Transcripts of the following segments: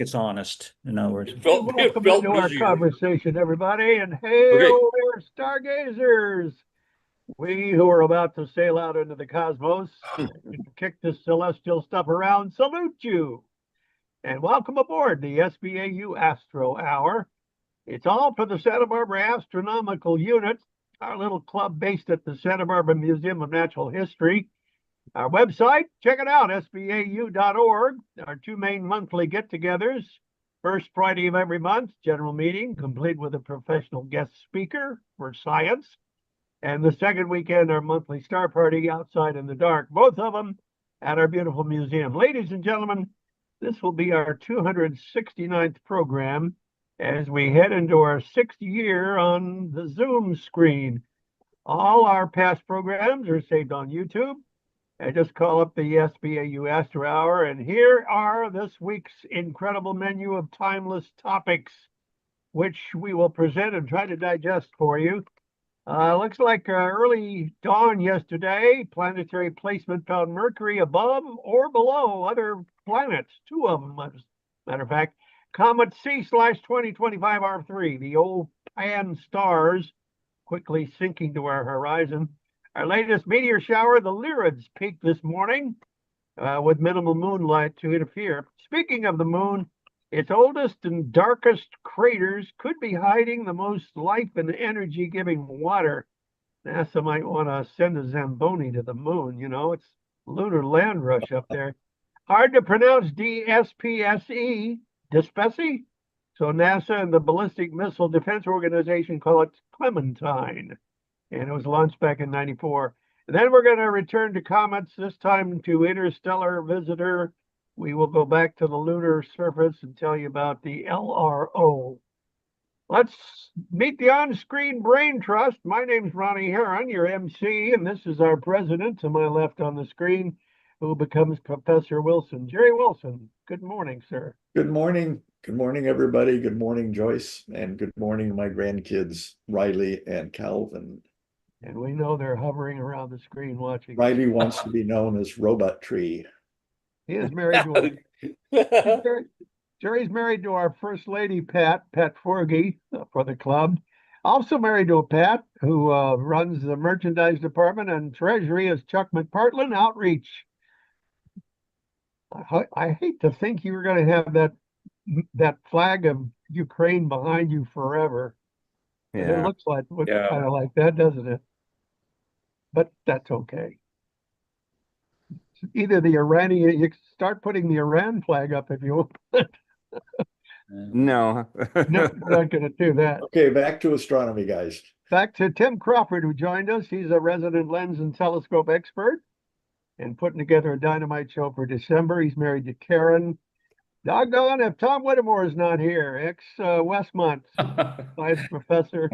it's honest. In other words, Welcome into our conversation, everybody, and Okay. hail there, stargazers! We who are about to sail out into the cosmos and kick this celestial stuff around salute you and welcome aboard the SBAU Astro Hour. It's all for the Santa Barbara Astronomical Unit, our little club based at the Santa Barbara Museum of Natural History. Our website, check it out, sbau.org. Our two main monthly get-togethers. First Friday of every month, general meeting, complete with a professional guest speaker for science. And the second weekend, our monthly star party outside in the dark, both of them at our beautiful museum. Ladies and gentlemen, this will be our 269th program as we head into our sixth year on the Zoom screen. All our past programs are saved on YouTube. I just call up the SBAU Astro Hour, and here are this week's incredible menu of timeless topics, which we will present and try to digest for you. Looks like early dawn yesterday, planetary placement found Mercury above or below other planets, two of them, as a matter of fact. Comet C/2025 R3, the old Pan stars, quickly sinking to our horizon. Our latest meteor shower, the Lyrids, peaked this morning with minimal moonlight to interfere. Speaking of the moon, its oldest and darkest craters could be hiding the most life and energy-giving water. NASA might want to send a Zamboni to the moon. You know, it's lunar land rush up there. Hard to pronounce DSPSE, Despecie. So NASA and the Ballistic Missile Defense Organization call it Clementine. And it was launched back in 94. And then we're going to return to comets, this time to interstellar visitor. We will go back to the lunar surface and tell you about the LRO. Let's meet the on-screen brain trust. My name's Ronnie Heron, your MC, and this is our president to my left on the screen, who becomes Professor Wilson. Jerry Wilson, good morning, sir. Good morning. Good morning, everybody. Good morning, Joyce. And good morning, my grandkids, Riley and Calvin. And we know they're hovering around the screen watching. Riley wants to be known as Robot Tree. He is married to Jerry's married to our first lady, Pat Forgy, for the club. Also married to a Pat who runs the merchandise department, and treasury is Chuck McPartland, outreach. I hate to think you were going to have that flag of Ukraine behind you forever. Yeah. It looks like kind of like that, doesn't it? But that's okay. Either the Iranian, you start putting the Iran flag up if you want. No. No, we're not going to do that. Okay, back to astronomy, guys. Back to Tim Crawford, who joined us. He's a resident lens and telescope expert and putting together a dynamite show for December. He's married to Karen. Doggone if Tom Whittemore is not here, ex-Westmont science professor,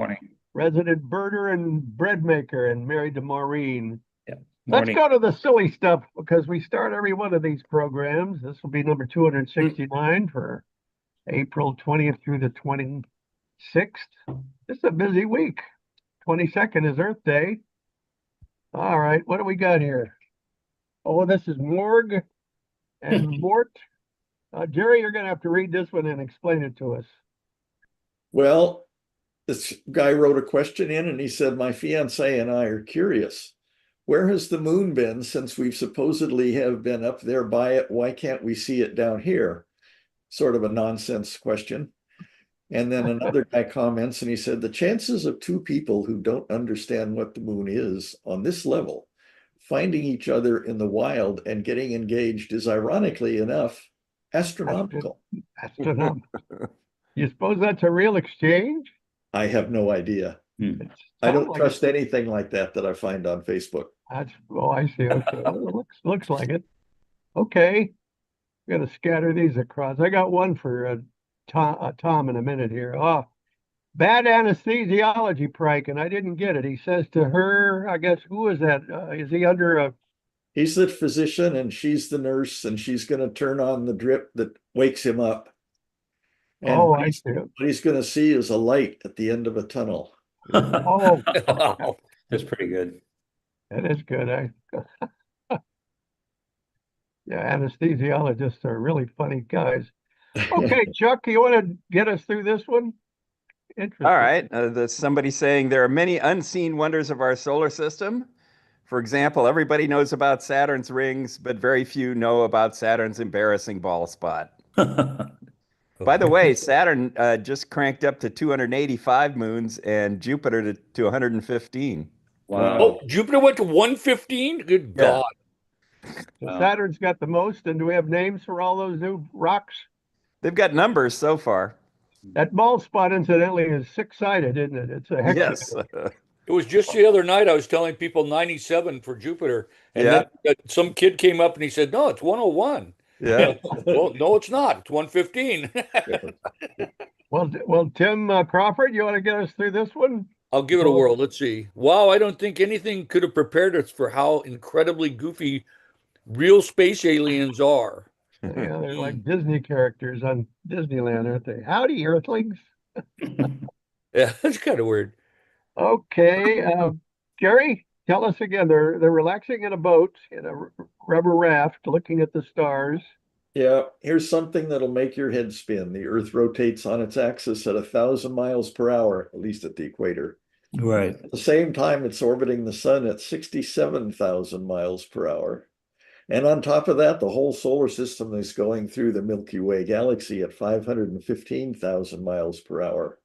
resident birder and bread maker, and married to Maureen. Yeah. Let's go to the silly stuff because we start every one of these programs. This will be number 269 for April 20th through the 26th. This is a busy week. 22nd is Earth Day. All right, what do we got here? Oh, this is Morg and Mort. Jerry, you're going to have to read this one and explain it to us. Well, this guy wrote a question in and he said, my fiance and I are curious. Where has the moon been since we supposedly have been up there by it? Why can't we see it down here? Sort of a nonsense question. And then another guy comments and he said, the chances of two people who don't understand what the moon is on this level finding each other in the wild and getting engaged is, ironically enough, astronomical. You suppose that's a real exchange? I have no idea. I don't trust anything like that I find on Facebook. I see. Okay. Well, looks like it. Okay. I'm going to scatter these across. I got one for Tom in a minute here. Oh, bad anesthesiology prank, and I didn't get it. He says to her, I guess, who is that? Is he under a... He's the physician and she's the nurse, and she's going to turn on the drip that wakes him up. And I see. What he's going to see is a light at the end of a tunnel. Oh, that's pretty good. That is good. Yeah, anesthesiologists are really funny guys. Okay, Chuck, you want to get us through this one? Interesting. All right. There's somebody saying there are many unseen wonders of our solar system. For example, everybody knows about Saturn's rings, but very few know about Saturn's embarrassing ball spot. By the way, Saturn just cranked up to 285 moons and Jupiter to 115. Wow. Oh, Jupiter went to 115? Good Yeah. God. So Wow. Saturn's got the most, and do we have names for all those new rocks? They've got numbers so far. That bald spot, incidentally, is six-sided, isn't it? It's a hexagon. Yes. It was just the other night I was telling people 97 for Jupiter. And Yeah. then some kid came up and he said, no, it's 101. Yeah. Well, no, it's not. It's 115. Well, Tim Crawford, you want to get us through this one? I'll give it a whirl. Let's see. Wow, I don't think anything could have prepared us for how incredibly goofy real space aliens are. Yeah, they're like Disney characters on Disneyland, aren't they? Howdy, Earthlings. Yeah, that's kind of weird. Okay, Gary, tell us again. They're relaxing in a boat in a rubber raft, looking at the stars. Yeah, here's something that'll make your head spin. The Earth rotates on its axis at 1,000 miles per hour, at least at the equator. Right. At the same time, it's orbiting the sun at 67,000 miles per hour. And on top of that, the whole solar system is going through the Milky Way galaxy at 515,000 miles per hour,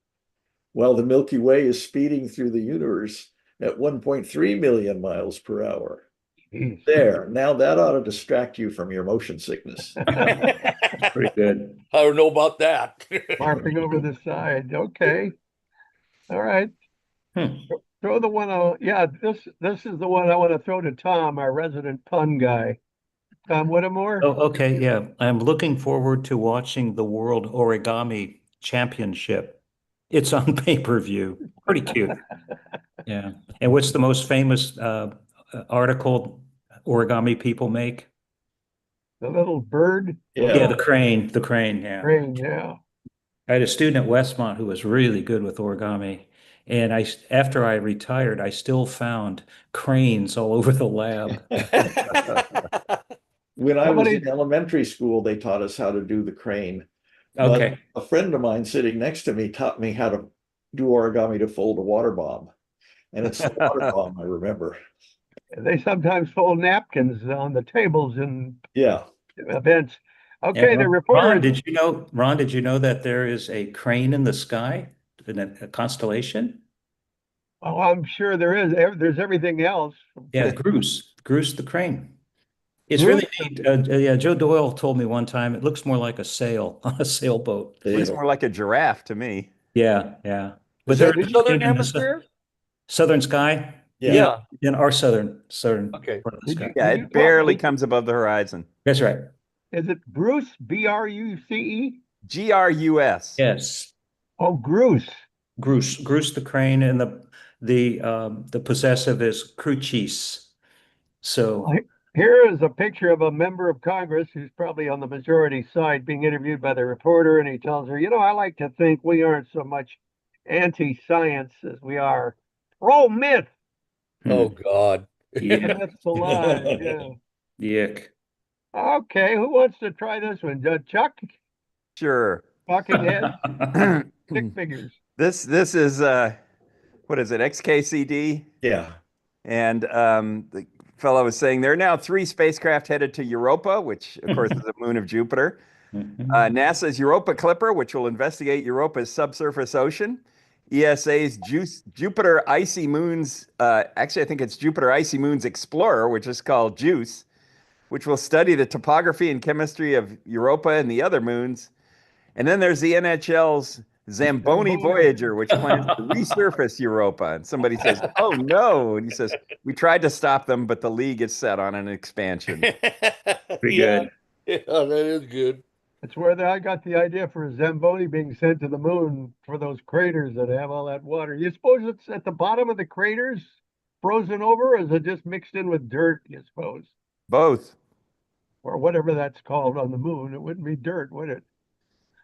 while the Milky Way is speeding through the universe at 1.3 million miles per hour. Jeez. There, now that ought to distract you from your motion sickness. Pretty good. I don't know about that. Marping over the side. Okay. All right. Hmm. Throw the one out. Yeah, this is the one I want to throw to Tom, our resident pun guy. Tom Whittemore. Oh, okay. Yeah. I'm looking forward to watching the World Origami Championship. It's on pay-per-view. Pretty cute. Yeah. And what's the most famous article origami people make? The little bird. Yeah, the crane. Yeah. Crane, yeah. I had a student at Westmont who was really good with origami. And after I retired, I still found cranes all over the lab. When I was Somebody- in elementary school, they taught us how to do the crane. But Okay. a friend of mine sitting next to me taught me how to do origami to fold a water bomb. And it's the water bomb I remember. They sometimes fold napkins on the tables in Yeah. events. Okay, And the Ron, reporter. did you know that there is a crane in the sky, a constellation? Oh, I'm sure there is. There's everything else. Yeah, Goose the crane. It's really neat. Yeah, Joe Doyle told me one time it looks more like a sail on a sailboat. Looks more like a giraffe to me. Yeah, yeah. But Is that there's the a Southern crane in the Hemisphere? southern sky. Yeah. In our southern Okay. part of the Did sky. Yeah, Did you it barely talk- comes above the horizon. That's right. Is it Bruce? Bruce? GRUS. Yes, Oh, Bruce. Goose the crane, and the possessive is crucis. So Here is a picture of a member of Congress who's probably on the majority side being interviewed by the reporter, and he tells her, I like to think we aren't so much anti-science as we are pro-myth. Oh, God. yeah, Myth's alive, yeah. yuck. Okay, who wants to try this one? Chuck? Sure. Talking heads? this Stick figures. is what is it? XKCD? Yeah. And the fellow was saying there are now 3 spacecraft headed to Europa, which of course is the moon of Jupiter. NASA's Europa Clipper, which will investigate Europa's subsurface ocean. ESA's Jupiter Icy Moons, actually I think it's Jupiter Icy Moons Explorer, which is called JUICE, which will study the topography and chemistry of Europa and the other moons. And then there's the NHL's Zamboni Voyager, which plans to resurface Europa. And somebody says, oh no. And he says, we tried to stop them, but the league is set on an expansion. Pretty Yeah. good. Yeah, that is good. That's where I got the idea for Zamboni being sent to the moon for those craters that have all that water. You suppose it's at the bottom of the craters, frozen over, or is it just mixed in with dirt, you suppose? Both. Or whatever that's called on the moon. It wouldn't be dirt, would it?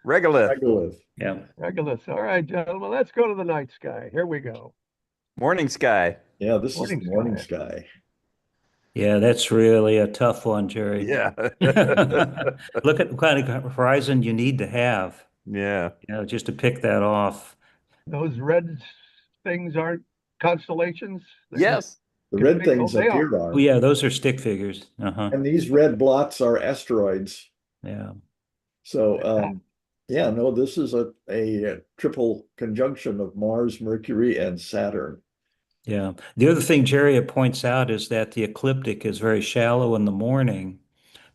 Regolith. Regolith. Yeah. Regulus. All right, gentlemen, let's go to the night sky. Here we go. Morning sky. Yeah, this is Morning the morning sky. sky. Yeah, that's really a tough one, Jerry. Yeah. Look at the kind of horizon you need to have, Yeah. just to pick that off. Those red things aren't constellations. They're just Yes. The red config- oh, things up they are. here Oh, are. yeah, those are stick figures. Uh-huh. And these red blots are asteroids. Yeah. So, yeah, no, this is a triple conjunction of Mars, Mercury, and Saturn. Yeah. The other thing Jerry points out is that the ecliptic is very shallow in the morning.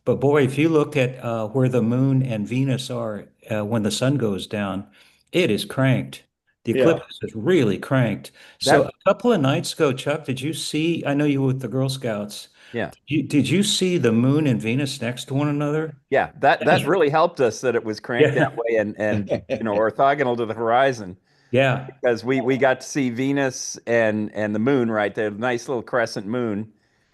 But boy, if you look at where the moon and Venus are when the sun goes down, it is cranked. The Yeah. eclipse is really cranked. So That a couple of nights ago, Chuck, did you see? I know you were with the Girl Scouts. yeah. Did you see the moon and Venus next to one another? Yeah. That really helped us that it was cranked that Yeah. way and orthogonal to the horizon Yeah. because we got to see Venus and the moon right there, nice little crescent moon.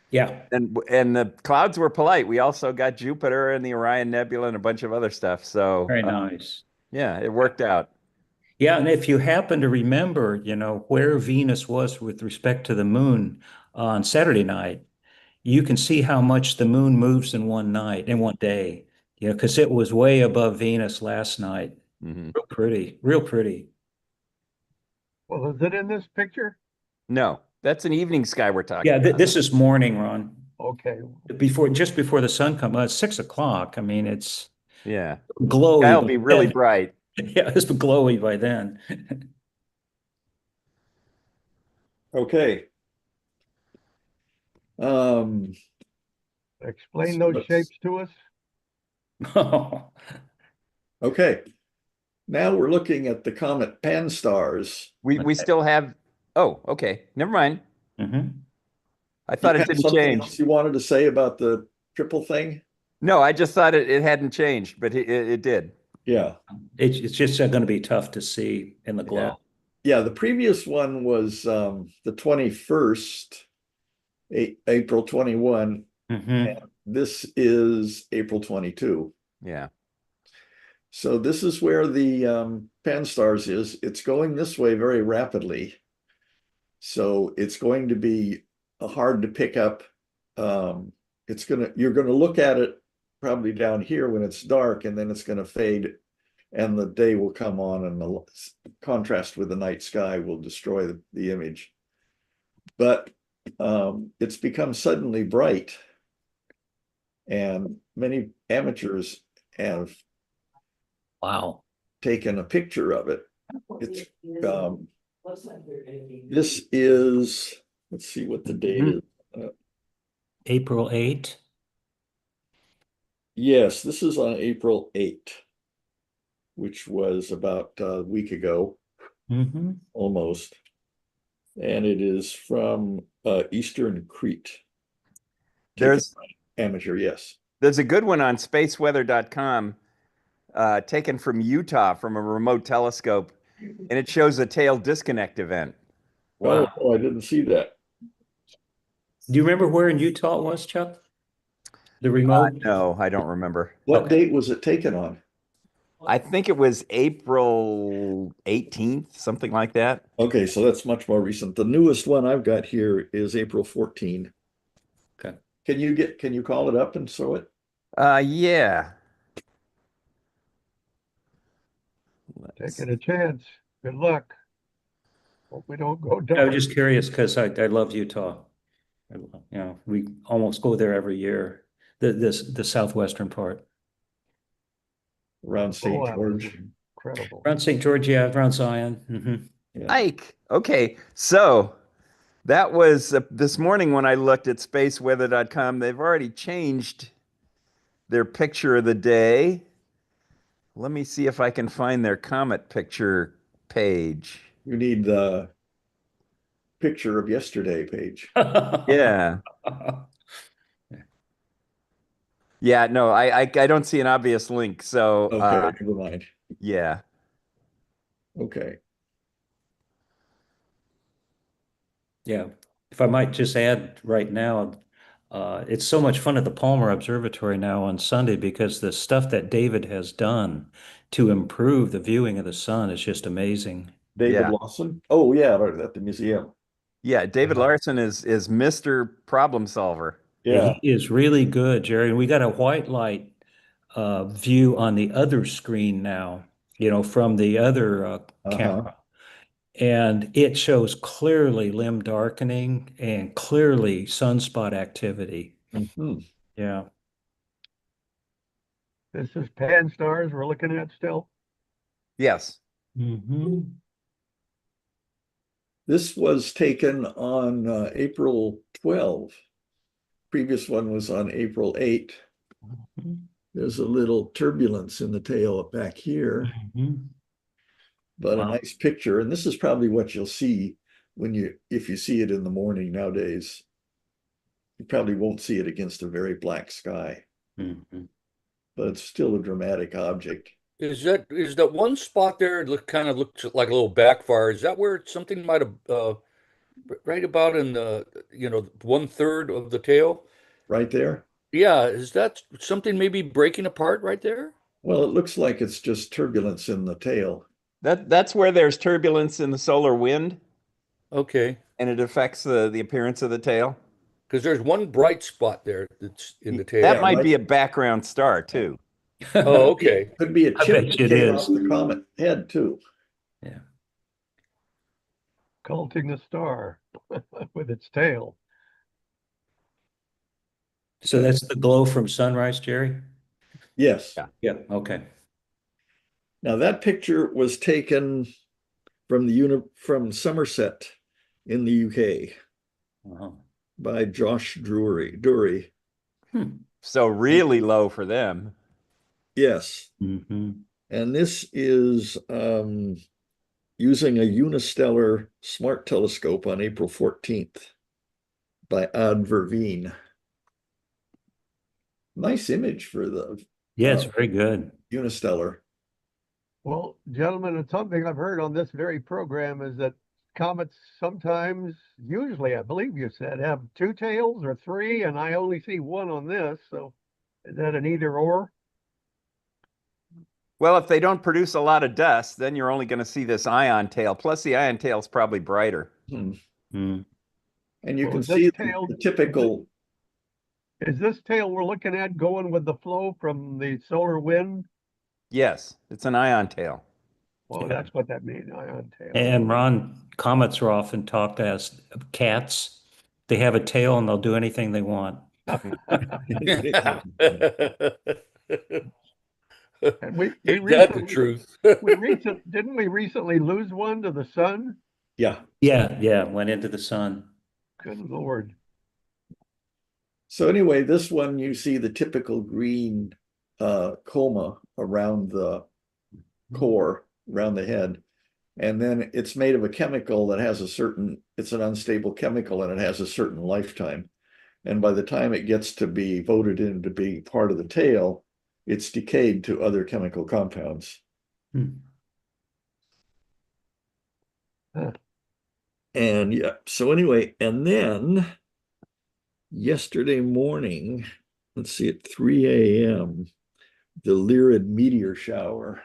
Yeah. And the clouds were polite. We also got Jupiter and the Orion Nebula and a bunch of other stuff. So Very nice. yeah, it worked out. Yeah, and if you happen to remember, where Venus was with respect to the moon on Saturday night, you can see how much the moon moves in one night, in one day. Because it was way above Venus last night. Hmm. Real pretty, real pretty. Well, is it in this picture? No, that's an evening sky we're talking Yeah, about. this is morning, Ron. Okay. Just before the sun comes, it's 6 o'clock. I mean, it's Yeah, glowy sky'll by be really then. bright. Yeah, it's glowy by then. Okay. Um, Explain those shapes to us. okay. Now we're looking at the comet Pan-STARRS. We still have. Oh, okay. Never mind. Mhm. I thought You it have didn't something change. else you wanted to say about the triple thing? No, I just thought it hadn't changed, but it did. Yeah. It's just going to be tough to see in the Yeah. glow. Yeah, the previous one was the 21st, April 21. Mhm. This is April 22. Yeah. So this is where the Pan-STARRS is. It's going this way very rapidly. So it's going to be hard to pick up. You're gonna look at it probably down here when it's dark, and then it's going to fade, and the day will come on, and the contrast with the night sky will destroy the image. But it's become suddenly bright, and many amateurs have Wow. taken a picture of it. It's this is, let's see what the date is. April 8. Yes, this is on April 8, which was about a week ago, Mm-hmm. almost. And it is from Eastern Crete. There's Amateur, yes. a good one on spaceweather.com taken from Utah from a remote telescope, and it shows a tail disconnect event. Wow. Oh, I didn't see that. Do you remember where in Utah it was, Chuck? The remote? No, I don't remember. What date was it taken on? I think it was April 18th, something like that. Okay, so that's much more recent. The newest one I've got here is April 14. Okay. Can you call it up and show it? Yeah. Taking a chance. Good luck. Hope we don't go I dark. was just curious because I love Utah. We almost go there every year. The southwestern part. Around St. Oh, that was George. incredible. Around St. George, yeah, around Zion. Mm-hmm. Yeah. Ike. Okay. So that was this morning when I looked at spaceweather.com. They've already changed their picture of the day. Let me see if I can find their comet picture page. You need the picture of yesterday page. Yeah. Yeah, no, I don't see an obvious link. So Okay, never mind. yeah. Okay. Yeah. If I might just add right now, it's so much fun at the Palmer Observatory now on Sunday because the stuff that David has done to improve the viewing of the sun is just amazing. David Yeah. Lawson? Oh, yeah, right at the museum. Yeah, David Larson is Mr. Problem Solver. Yeah. He is really good, Jerry. And we got a white light view on the other screen now, from the other camera. And it shows clearly limb darkening and clearly sunspot activity. Mhm. Yeah. This is pan stars we're looking at still. Yes. Mhm. This was taken on April 12. Previous one was on April 8. There's a little turbulence in the tail back here, Mhm. but a Wow. nice picture. And this is probably what you'll see if you see it in the morning nowadays. You probably won't see it against a very black sky, Mhm. but it's still a dramatic object. Is that one spot there? It kind of looks like a little backfire. Is that where something might have right about in the 1/3 of the tail? Right there? Yeah, is that something maybe breaking apart right there? Well, it looks like it's just turbulence in the tail. That's where there's turbulence in the solar wind, Okay, and it affects the appearance of the tail. because there's one bright spot there that's in the That tail. might right. be a background star too. Oh, okay. Could be a I chip bet that you it came is. off the comet head too. Yeah. Culting a star with its tail. So that's the glow from sunrise, Jerry? Yes. Yeah. Yeah. Okay. Now that picture was taken from Somerset in the UK Wow. by Josh Dury. Hmm. So really low for them. Yes. Mhm. And this is using a unistellar smart telescope on April 14th by Ad Verveen. Nice image for the Yeah, it's very good. unistellar. Well, gentlemen, it's something I've heard on this very program is that comets sometimes, usually, I believe you said, have two tails or three, and I only see one on this. So is that an either or? Well, if they don't produce a lot of dust, then you're only going to see this ion tail. Plus, the ion tail is probably brighter. Mm. And you Well, can is this see tail- the typical, Is this tail we're looking at going with the flow from the solar wind? Yes, it's an ion tail. Well, Yeah. that's what that means, ion tail. And Ron, comets are often talked as cats. They have a tail and they'll do anything they want. And we Ain't that the recently truth? didn't we recently lose one to the sun? yeah. Yeah, went into the sun. Good Lord. So anyway, this one you see the typical green coma around the core, around the head. And then it's made of a chemical that has it's an unstable chemical and it has a certain lifetime. And by the time it gets to be voted in to be part of the tail, it's decayed to other chemical compounds. Hmm. Huh. And yeah, so anyway, and then yesterday morning, let's see, at 3 a.m., the Lyrid meteor shower.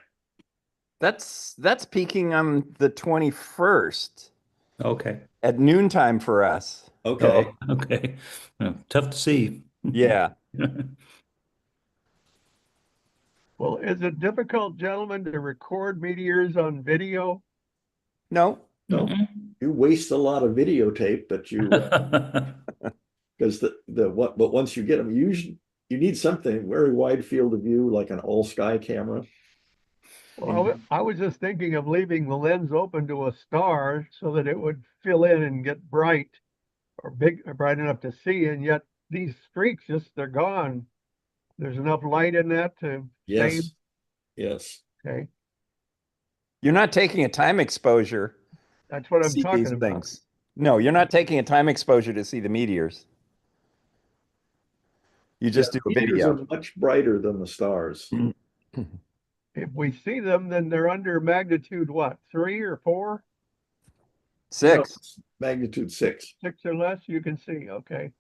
That's peaking on the 21st Okay. at noontime for us. Okay. Oh, okay. Tough to see. Yeah. Well, is it difficult, gentlemen, to record meteors on video? No. No, you waste a lot of videotape, but you because but once you get them, you need something very wide field of view, like an all sky camera. Well, I was just thinking of leaving the lens open to a star so that it would fill in and get bright or big or bright enough to see, and yet these streaks they're gone. There's enough light in that to save. Yes. Yes. Okay. You're not taking a time exposure That's what to I'm see talking these about. things. No, you're not taking a time exposure to see the meteors. You just do a Meteors video. are much brighter than the stars. If we see them, then they're under magnitude what, 3 or 4? 6. No, magnitude 6. 6 or less, you can see. Okay.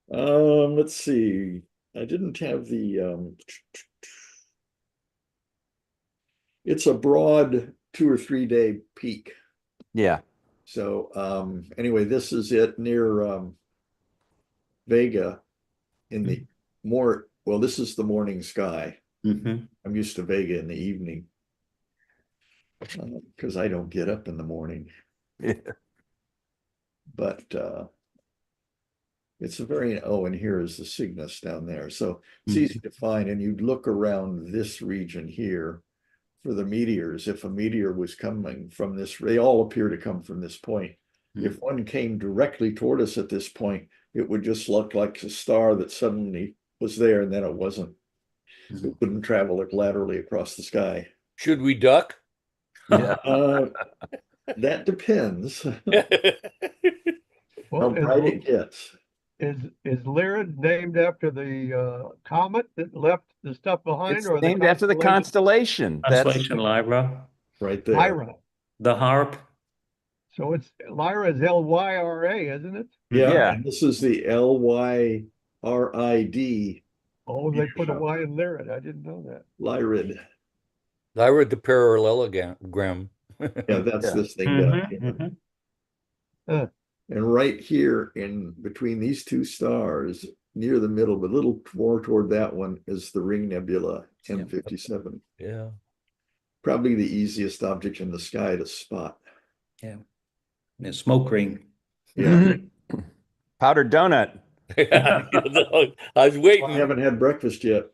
Let's see. I didn't have the it's a broad 2 or 3 day peak. Yeah. So anyway, this is it near Vega in the well, this is the morning sky. Mm-hmm. I'm used to Vega in the evening because I don't get up in the morning. Yeah. But it's a very, oh, and here is the Cygnus down there. So it's easy to find. And you'd look around this region here for the meteors. If a meteor was coming from this, they all appear to come from this point. If one came directly toward us at this point, it would just look like a star that suddenly was there and then it wasn't. It wouldn't travel laterally across the sky. Should we duck? Yeah. That depends how Well, bright it gets. is Lyrid named after the comet that left the stuff behind, It's or named after the constellation. That's Constellation Lyra, Right there. Lyra? the harp. So it's Lyra is Lyra, isn't it? Yeah, Yeah. and this is the Lyrid Oh, they put a Y in Lyrid. I didn't know that. Lyrid. I read the parallelogram. Yeah, that's this thing down here. And right here in between these two stars, near the middle, but a little more toward that one, is the ring nebula M57. Yeah. Probably the easiest object in the sky to spot. Yeah. The smoke ring. Yeah. powdered donut. I was I waiting. haven't had breakfast yet.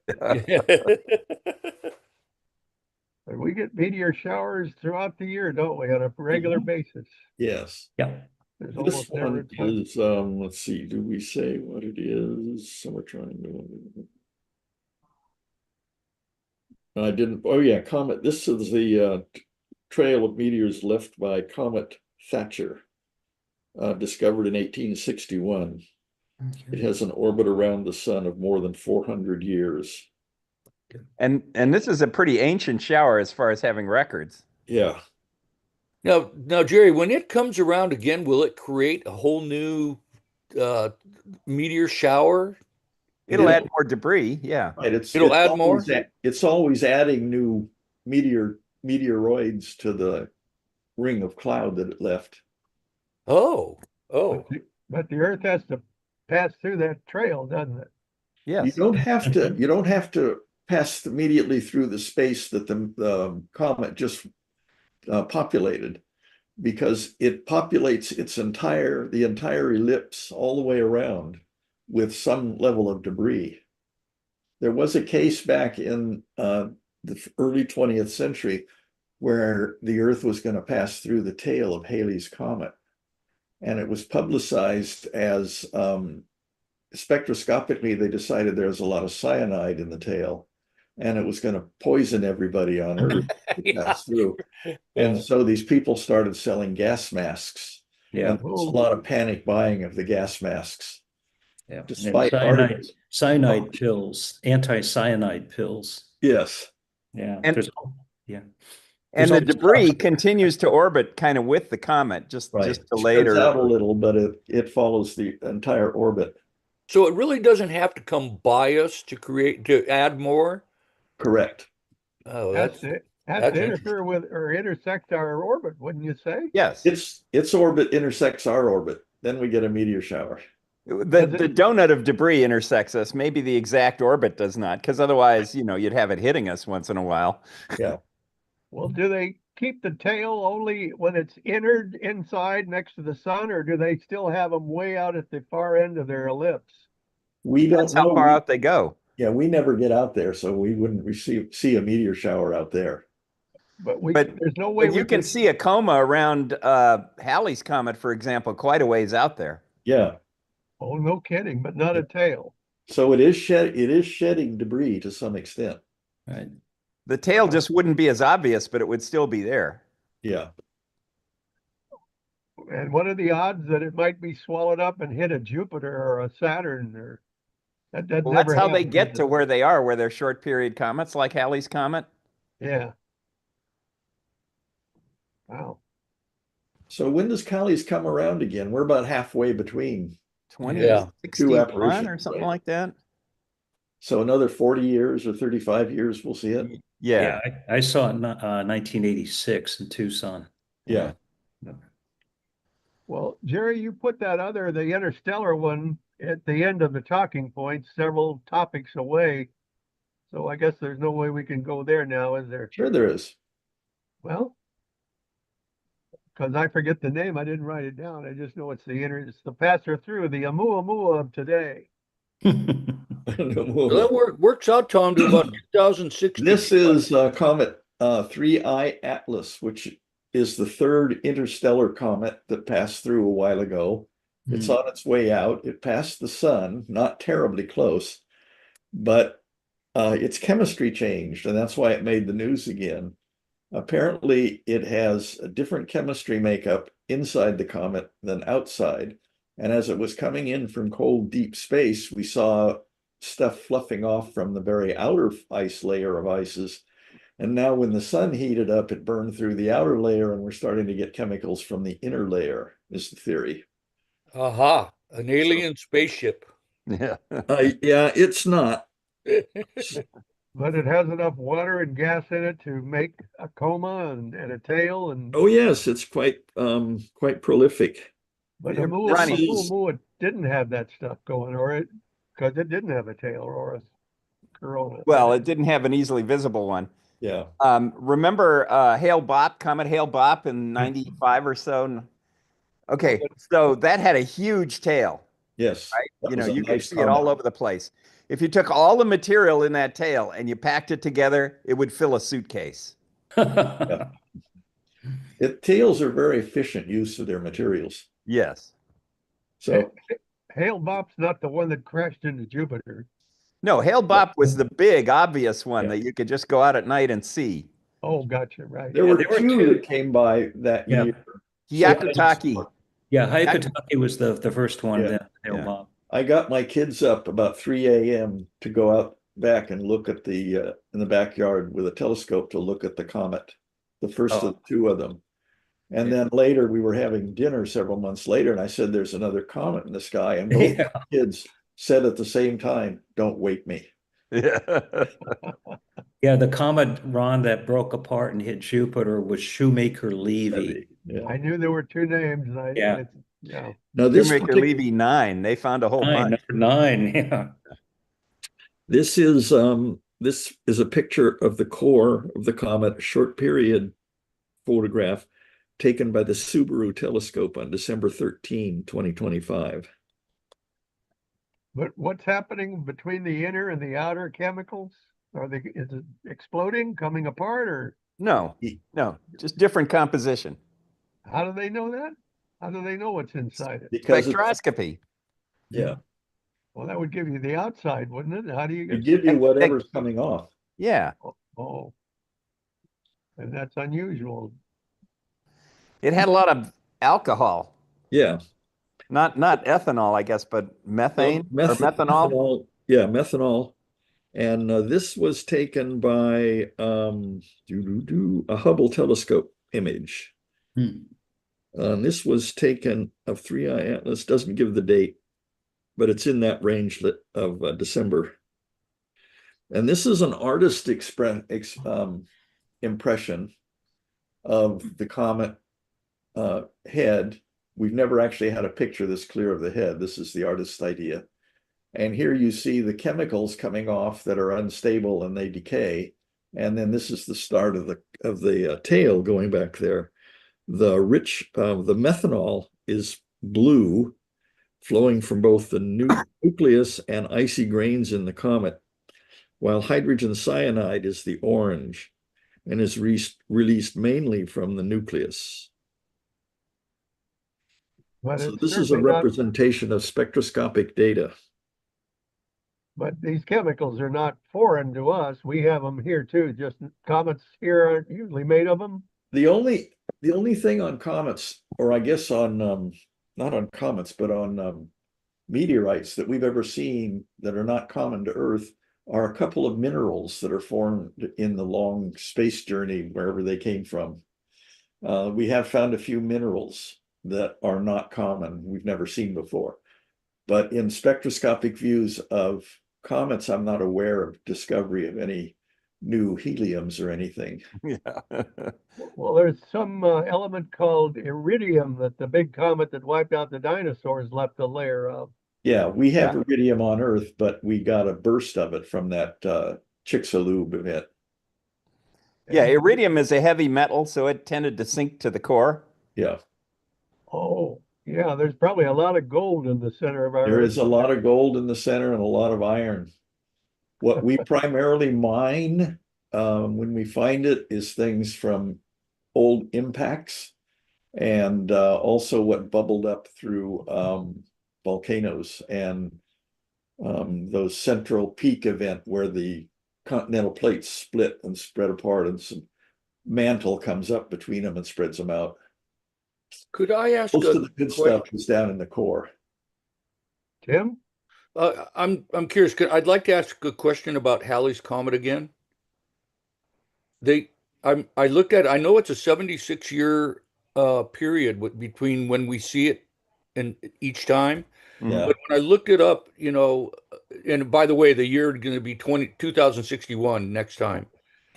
And we get meteor showers throughout the year, don't we, on a regular basis? Yes. Yeah. There's This almost never one a time. is, let's see, do we say what it is? Summer triangle. I didn't, oh yeah, comet. This is the trail of meteors left by Comet Thatcher, discovered in 1861. It has an orbit around the sun of more than 400 years. And this is a pretty ancient shower as far as having records. Yeah. Now, Jerry, when it comes around again, will it create a whole new meteor shower? It'll add more debris. Yeah. Right. It'll add more? It's always adding new meteoroids to the ring of cloud that it left. Oh. But the Earth has to pass through that trail, doesn't it? Yes. You don't have to pass immediately through the space that the comet just populated, because it populates the entire ellipse all the way around with some level of debris. There was a case back in the early 20th century where the Earth was going to pass through the tail of Halley's Comet. And it was publicized as spectroscopically, they decided there was a lot of cyanide in the tail, and it was going to poison everybody on Earth to pass through. And so these people started selling gas masks. Yeah. And there was a lot of panic buying of the gas masks. Yeah. Despite Cyanide pills, anti-cyanide pills. Yes. Yeah. And- yeah. And There's the all- debris continues to orbit kind of with the comet, just Right. delayed Spreads out a or little, but it follows the entire orbit. So it really doesn't have to come by us to add more? Correct. Oh, Has that's to interfere with or intersect our orbit, wouldn't you say? yes. Its orbit intersects our orbit. Then we get a meteor shower. The donut of debris intersects us. Maybe the exact orbit does not, because otherwise, you'd have it hitting us once in a while. Yeah. Well, do they keep the tail only when it's entered inside next to the sun, or do they still have them way out at the far end of their ellipse? We don't That's how know. far out they go. Yeah, we never get out there, so we wouldn't see a meteor shower out there. But But- there's no way But you can see a coma around Halley's Comet, for example, quite a ways out there. Yeah. Oh, no kidding, but not a tail. So it is shedding debris to some extent. Right. The tail just wouldn't be as obvious, but it would still be there. Yeah. And what are the odds that it might be swallowed up and hit a Jupiter or a Saturn, or that Well, never that's how they happens, get does to it? where they are, where they're short period comets like Halley's Comet. Yeah. Wow. So when does Callies come around again? We're about halfway between. 2061 apparitions, or something right? like that. So another 40 years or 35 years, we'll see it. Yeah. I saw it in 1986 in Tucson. Yeah. Well, Jerry, you put the interstellar one at the end of the talking points, several topics away. So I guess there's no way we can go there now, is there? Sure there is. Well, because I forget the name, I didn't write it down. I just know it's the passer through, the Oumuamua of today. So that works out, Tom, to about 2060. This is Comet 3I Atlas, which is the third interstellar comet that passed through a while ago. It's on its way out. It passed the sun, not terribly close, but its chemistry changed, and that's why it made the news again. Apparently, it has a different chemistry makeup inside the comet than outside. And as it was coming in from cold, deep space, we saw stuff fluffing off from the very outer ice layer of ices. And now when the sun heated up, it burned through the outer layer, and we're starting to get chemicals from the inner layer, is the theory. Aha, an alien spaceship. Yeah. Yeah, it's not. But it has enough water and gas in it to make a coma and a tail. And Oh yes, it's quite prolific. but Yeah, the Ronnie. Oumuamua didn't have that stuff going, because it didn't have a tail or a corona. Well, it didn't have an easily visible one. Yeah. Remember Comet Hale-Bopp in 95 or so? Okay, so that had a huge tail, Yes. right? That You know, was a you could nice see it all comet. over the place. If you took all the material in that tail and you packed it together, it would fill a suitcase. Tails are very efficient use of their materials. Yes. So Hale-Bopp's not the one that crashed into Jupiter. No, Hale-Bopp was the big, obvious one Yeah. that you could just go out at night and see. Oh, gotcha, right. there Yeah, were there were two two. that came by that Yeah. year. Hyakutake. Yeah, Hyakutake was the first one. Yeah. Then Yeah. Hale-Bopp. I got my kids up about 3 a.m. to go out back and look at in the backyard with a telescope to look at the comet, the first of the two of them. And Yeah. then later we were having dinner several months later, and I said, "There's another comet in the sky." And both Yeah. kids said at the same time, "Don't wake me." Yeah. Yeah, the comet, Ron, that broke apart and hit Jupiter was Shoemaker-Levy. Yeah. I knew there were two names. Yeah. Yeah. Now this Shoemaker-Levy 9. They found a whole bunch. Number 9. Yeah. This is a picture of the core of the comet, a short period photograph taken by the Subaru telescope on December 13, 2025. But what's happening between the inner and the outer chemicals? Is it exploding, coming apart, or No, just different composition. how do they know that? How do they know what's inside it? Because Spectroscopy. yeah, Well, that would give you the outside, wouldn't it? How do you it get? give you whatever's coming off. Yeah. Oh, and that's unusual. It had a lot of alcohol. Yeah. Not ethanol, I guess, but methane or methanol. Yeah, methanol. And this was taken by a Hubble telescope image. This was taken of 3I Atlas, doesn't give the date, but it's in that range of December. And this is an artist impression of the comet head. We've never actually had a picture this clear of the head. This is the artist's idea. And here you see the chemicals coming off that are unstable and they decay. And then this is the start of the tail going back there. The methanol is blue, flowing from both the nucleus and icy grains in the comet, while hydrogen cyanide is the orange and is released mainly from the nucleus. But So it's this is a certainly not- representation of spectroscopic data. But these chemicals are not foreign to us. We have them here too. Just comets here aren't usually made of them. The only thing on comets, or I guess on not on comets, but on meteorites that we've ever seen that are not common to Earth, are a couple of minerals that are formed in the long space journey wherever they came from. We have found a few minerals that are not common, we've never seen before. But in spectroscopic views of comets, I'm not aware of discovery of any new heliums or anything. Yeah. Well, there's some element called iridium that the big comet that wiped out the dinosaurs left a layer of. Yeah, we have Yeah. iridium on Earth, but we got a burst of it from that Chicxulub event. Yeah, iridium is a heavy metal, so it tended to sink to the core. Yeah, Oh, yeah, there's probably a lot of gold in the center of our there Earth. is a lot of gold in the center and a lot of iron. What we primarily mine when we find it is things from old impacts and also what bubbled up through volcanoes and those central peak event where the continental plates split and spread apart and some mantle comes up between them and spreads them out. Could I ask Most a of the good question? stuff is down in the core. Tim? I'm curious. I'd like to ask a question about Halley's Comet again. I looked at. I know it's a 76-year period between when we see it and each time. Yeah. But when I looked it up, and by the way, the year is going to be 2061 next time.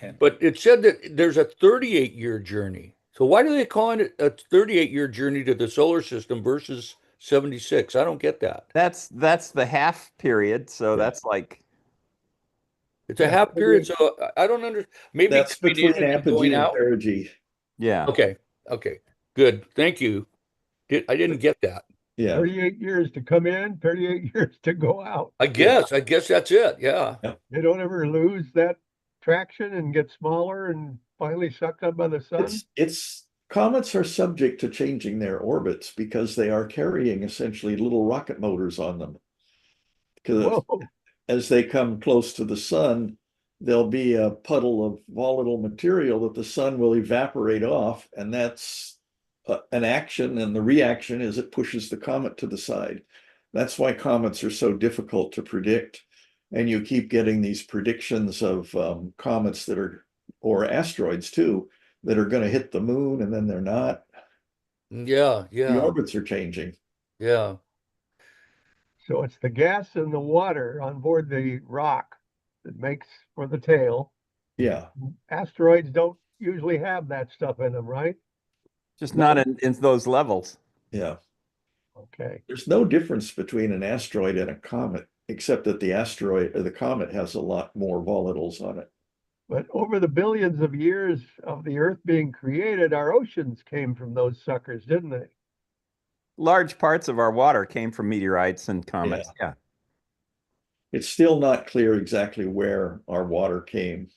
Yeah. But it said that there's a 38-year journey. So why do they call it a 38-year journey to the solar system versus 76? I don't get that. That's the half period, so Yeah. that's like It's a Yeah, half period, so I don't understand. Maybe That's coming between in and apogee going and out. perigee. yeah. Okay, good. Thank you. I didn't get that. Yeah. 38 years to come in, 38 years to go out. I guess that's it. Yeah. They don't ever lose that traction and get smaller and finally sucked up by the sun. It's comets are subject to changing their orbits because they are carrying essentially little rocket motors on them. Because Whoa. as they come close to the sun, there'll be a puddle of volatile material that the sun will evaporate off, and that's an action, and the reaction is it pushes the comet to the side. That's why comets are so difficult to predict, and you keep getting these predictions of comets that are, or asteroids too, that are going to hit the moon and then they're not. Yeah, The yeah, orbits are changing. yeah. So it's the gas and the water on board the rock that makes for the tail. Yeah. Asteroids don't usually have that stuff in them, right? Just not in those levels. Yeah. Okay. There's no difference between an asteroid and a comet, except that the asteroid or the comet has a lot more volatiles on it. But over the billions of years of the Earth being created, our oceans came from those suckers, didn't they? Large parts of our water came from meteorites and comets. Yeah. It's still not clear exactly where our water came.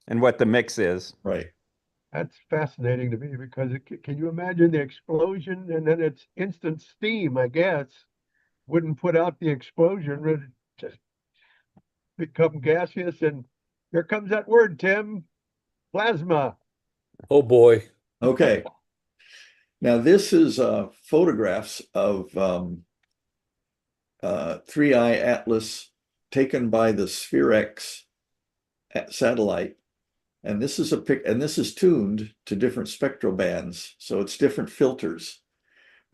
And what the mix is. Right. That's fascinating to me because can you imagine the explosion and then it's instant steam, I guess, wouldn't put out the explosion, would just become gaseous. And here comes that word, Tim, plasma. Oh boy. Okay. Now this is photographs of 3I Atlas taken by the SphereX satellite. And this is and this is tuned to different spectral bands. So it's different filters.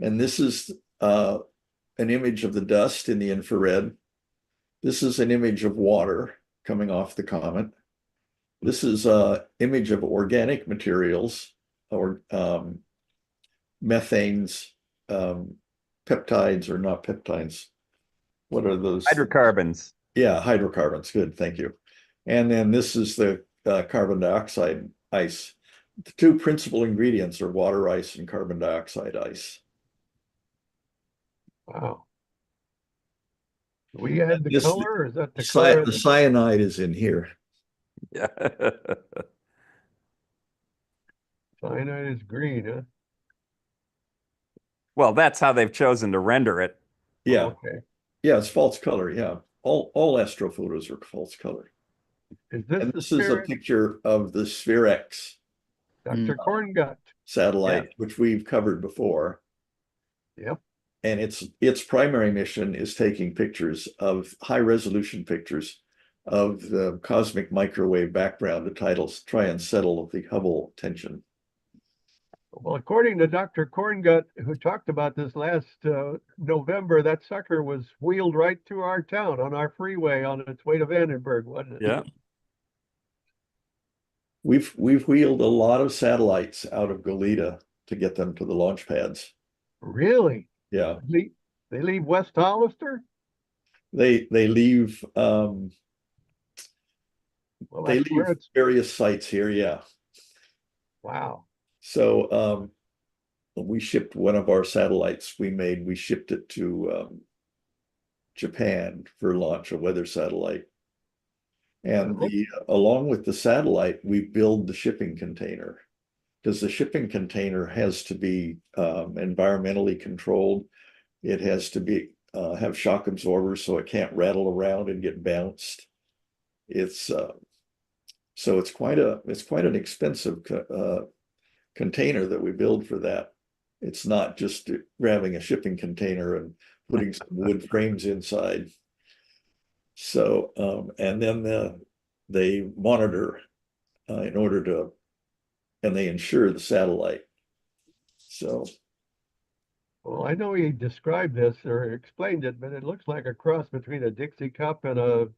And this is an image of the dust in the infrared. This is an image of water coming off the comet. This is an image of organic materials or methanes, peptides or not peptides. What are those? Hydrocarbons. Yeah, hydrocarbons. Good, thank you. And then this is the carbon dioxide ice. The two principal ingredients are water ice and carbon dioxide ice. Wow. We had the This- color, or is that the color? of The cyanide is in here. Yeah. cyanide is green, huh? Well, that's how they've chosen to render it. Yeah, Okay. yeah, it's false color. Yeah, all astrophotos are false color. Is this And the this is a spirit, picture of the SphereX Dr. Corngut? satellite, which we've covered before. Yep. And its primary mission is taking pictures of high resolution pictures of the cosmic microwave background to try and settle the Hubble tension. Well, according to Dr. Corngut, who talked about this last November, that sucker was wheeled right through our town on our freeway on its way to Vandenberg, wasn't it? Yeah. We've wheeled a lot of satellites out of Goleta to get them to the launch pads. Really? Yeah, They leave West Hollister? they leave Well, they that's where leave it's, various sites here. Yeah, wow. so we shipped one of our satellites we made. We shipped it to Japan for launch, a weather satellite. And along with the satellite, we build the shipping container, because the shipping container has to be environmentally controlled. It has to be have shock absorbers so it can't rattle around and get bounced. It's so it's quite an expensive container that we build for that. It's not just grabbing a shipping container and putting some wood frames inside. So and then they monitor in order to, and they insure the satellite. So Well, I know he described this or explained it, but it looks like a cross between a Dixie cup and a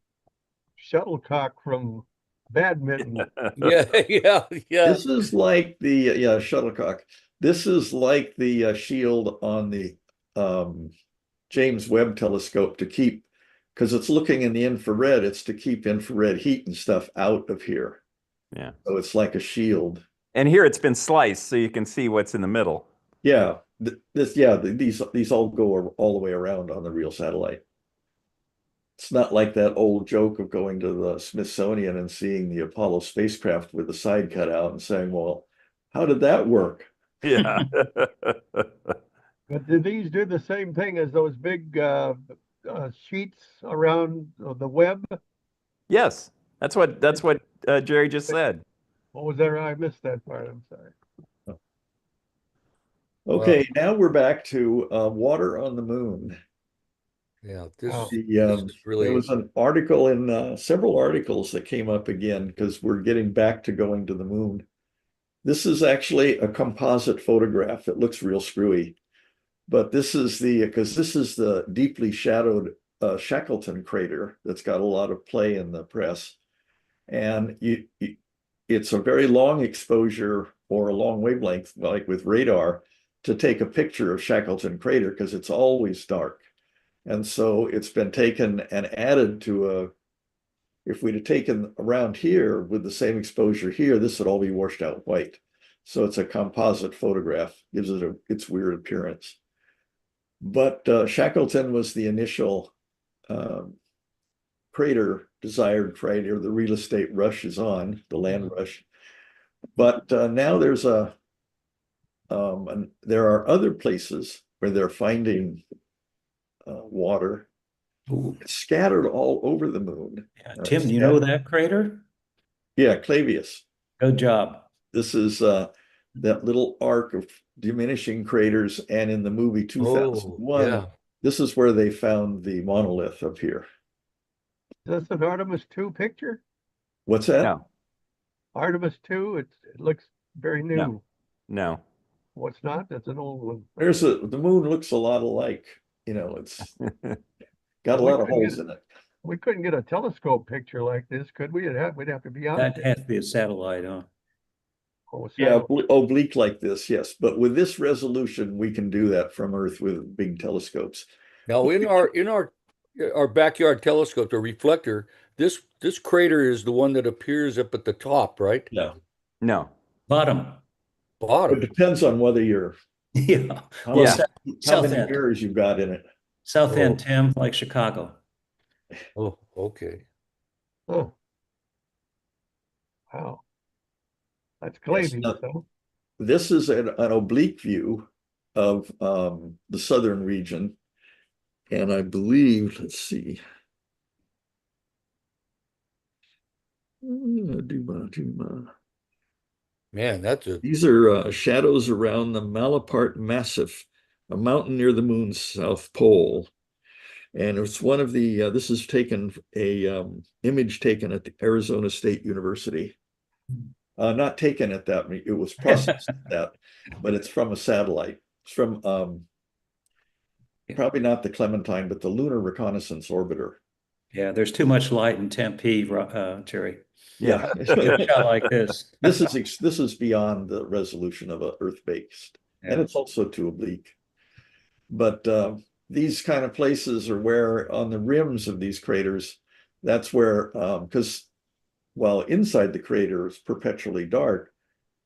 shuttlecock from badminton. Yeah, yeah, yeah. this is like the shuttlecock. This is like the shield on the James Webb telescope to keep, because it's looking in the infrared, it's to keep infrared heat and stuff out of here. Yeah. So it's like a shield. And here it's been sliced so you can see what's in the middle. Yeah, these all go all the way around on the real satellite. It's not like that old joke of going to the Smithsonian and seeing the Apollo spacecraft with the side cut out and saying, well, how did that work? Yeah. But do these do the same thing as those big sheets around the web? Yes, that's what Jerry just said. What was there? I missed that part. I'm sorry. Okay, now we're back to water on the moon. Yeah, Wow. this There is really was an article in several articles that came up again because we're getting back to going to the moon. This is actually a composite photograph. It looks real screwy, but this is the deeply shadowed Shackleton crater that's got a lot of play in the press. And it's a very long exposure or a long wavelength, like with radar, to take a picture of Shackleton crater because it's always dark. And so it's been taken and added to if we'd have taken around here with the same exposure here, this would all be washed out white. So it's a composite photograph, gives it its weird appearance. But Shackleton was the initial desired crater. The real estate rush is on, the land rush. But now there are other places where they're finding water. It's scattered all over the moon. Yeah. Tim, do you know that crater? Yeah, Clavius. Good job. This is that little arc of diminishing craters. And in the movie 2001, yeah. this is where they found the monolith up here. Is this an Artemis 2 picture? What's that? No, Artemis 2, it looks very new. no. What's not? That's an old one. The moon looks a lot alike. It's got a lot of holes in it. We couldn't get a telescope picture like this, could we? We'd have to be out That there. has to be a satellite, huh? Oh, Yeah, oblique like this, yes. But with this resolution, we can do that from Earth with big telescopes. Now in our backyard telescope, the reflector, this crater is the one that appears up at the top, right? Yeah. No. Bottom. It Bottom. depends on whether you're Yeah. how Well, many- how South many End. mirrors you've got in it. South End, Tim, like Chicago. Oh, okay. Oh. Wow. That's Yes, Clavius, no. though. This is an oblique view of the southern region. And I believe, let's see. Man, that's a These are shadows around the Malaparte Massif, a mountain near the moon's south pole. And it's one of the, this is image taken at the Arizona State University. Not taken at that, it was processed at that, but it's from a satellite. It's from probably not the Clementine, but the Lunar Reconnaissance Orbiter. Yeah, there's too much light in Tempe, Jerry. Yeah. A shot like this. This is beyond the resolution of a Earth-based, and Yeah. it's also too oblique. But these kind of places are where on the rims of these craters, that's where, because while inside the crater is perpetually dark,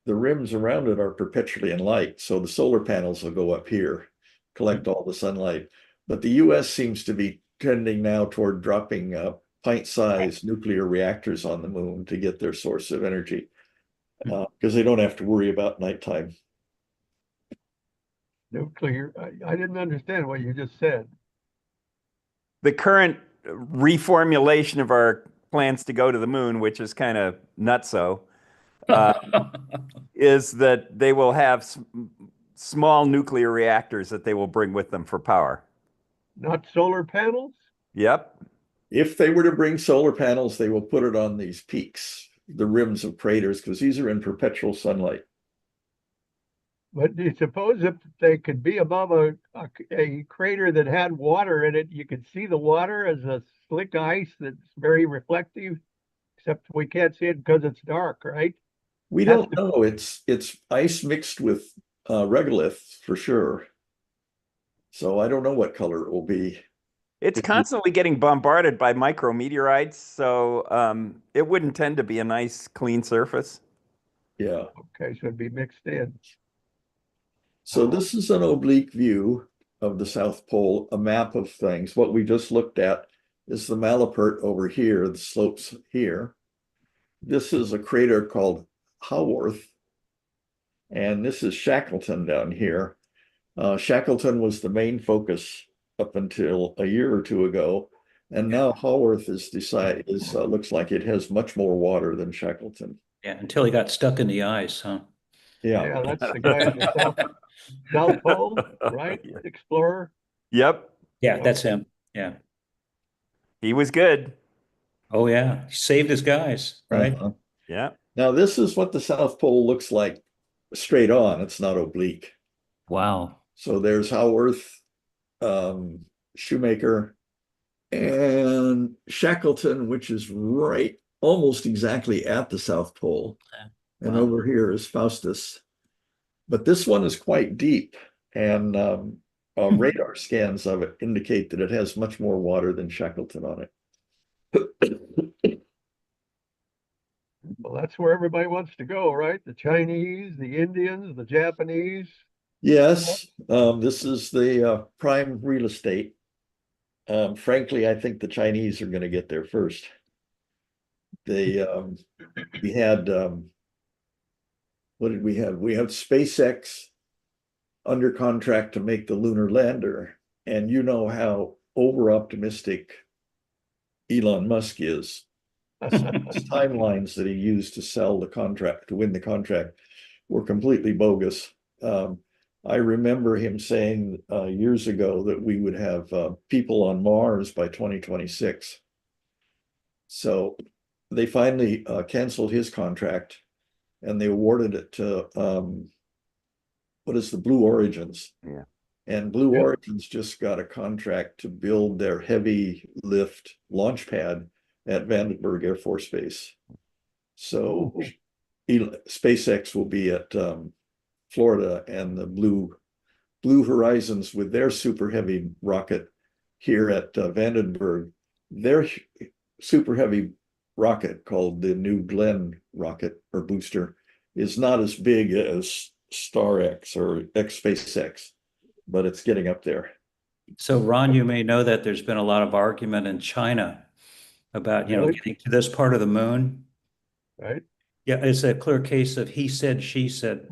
the rims around it are perpetually in light. So the solar panels will go up here, collect all the sunlight. But the US seems to be tending now toward dropping pint-sized nuclear reactors on the moon to get their source of energy, because they don't have to worry about nighttime. Nuclear. I didn't understand what you just said. The current reformulation of our plans to go to the moon, which is kind of nutso, is that they will have small nuclear reactors that they will bring with them for power. Not solar panels? Yep. If they were to bring solar panels, they will put it on these peaks, the rims of craters, because these are in perpetual sunlight. But do you suppose if they could be above a crater that had water in it, you could see the water as a slick ice that's very reflective, except we can't see it because it's dark, right? We don't know. It's ice mixed with regolith for sure. So I don't know what color it will be. It's constantly getting bombarded by micrometeorites, so it wouldn't tend to be a nice, clean surface. Yeah. Okay, so it'd be mixed in. So this is an oblique view of the South Pole, a map of things. What we just looked at is the Malapert over here, the slopes here. This is a crater called Haworth, and this is Shackleton down here. Shackleton was the main focus up until a year or two ago, and now Haworth looks like it has much more water than Shackleton. Yeah, until he got stuck in the ice, huh? Yeah. Yeah, that's the guy in the South Pole, right? Explorer. Yep. Yeah, that's him. Yeah. He was good. Oh, yeah. He saved his guys, right? Yeah. Now this is what the South Pole looks like straight on. It's not oblique. Wow. So there's Haworth, Shoemaker, and Shackleton, which is right almost exactly at the South Pole. And Wow. over here is Faustus. But this one is quite deep, and radar scans of it indicate that it has much more water than Shackleton on it. Well, that's where everybody wants to go, right? The Chinese, the Indians, the Japanese. Yes, this is the prime real estate. Frankly, I think the Chinese are going to get there first. We had what did we have? We have SpaceX under contract to make the lunar lander, and you know how over optimistic Elon Musk is. His timelines that he used to sell the contract, to win the contract, were completely bogus. I remember him saying years ago that we would have people on Mars by 2026. So they finally canceled his contract, and they awarded it to what is the Blue Origins. Yeah. And Blue Origins just got a contract to build their heavy lift launch pad at Vandenberg Air Force Base. So SpaceX will be at Florida, and the Blue Horizons with their super heavy rocket here at Vandenberg. Their super heavy rocket, called the New Glenn rocket or booster, is not as big as StarX or SpaceX, but it's getting up there. So, Ron, you may know that there's been a lot of argument in China about, getting to this part of the moon. Right? Yeah, it's a clear case of he said, she said.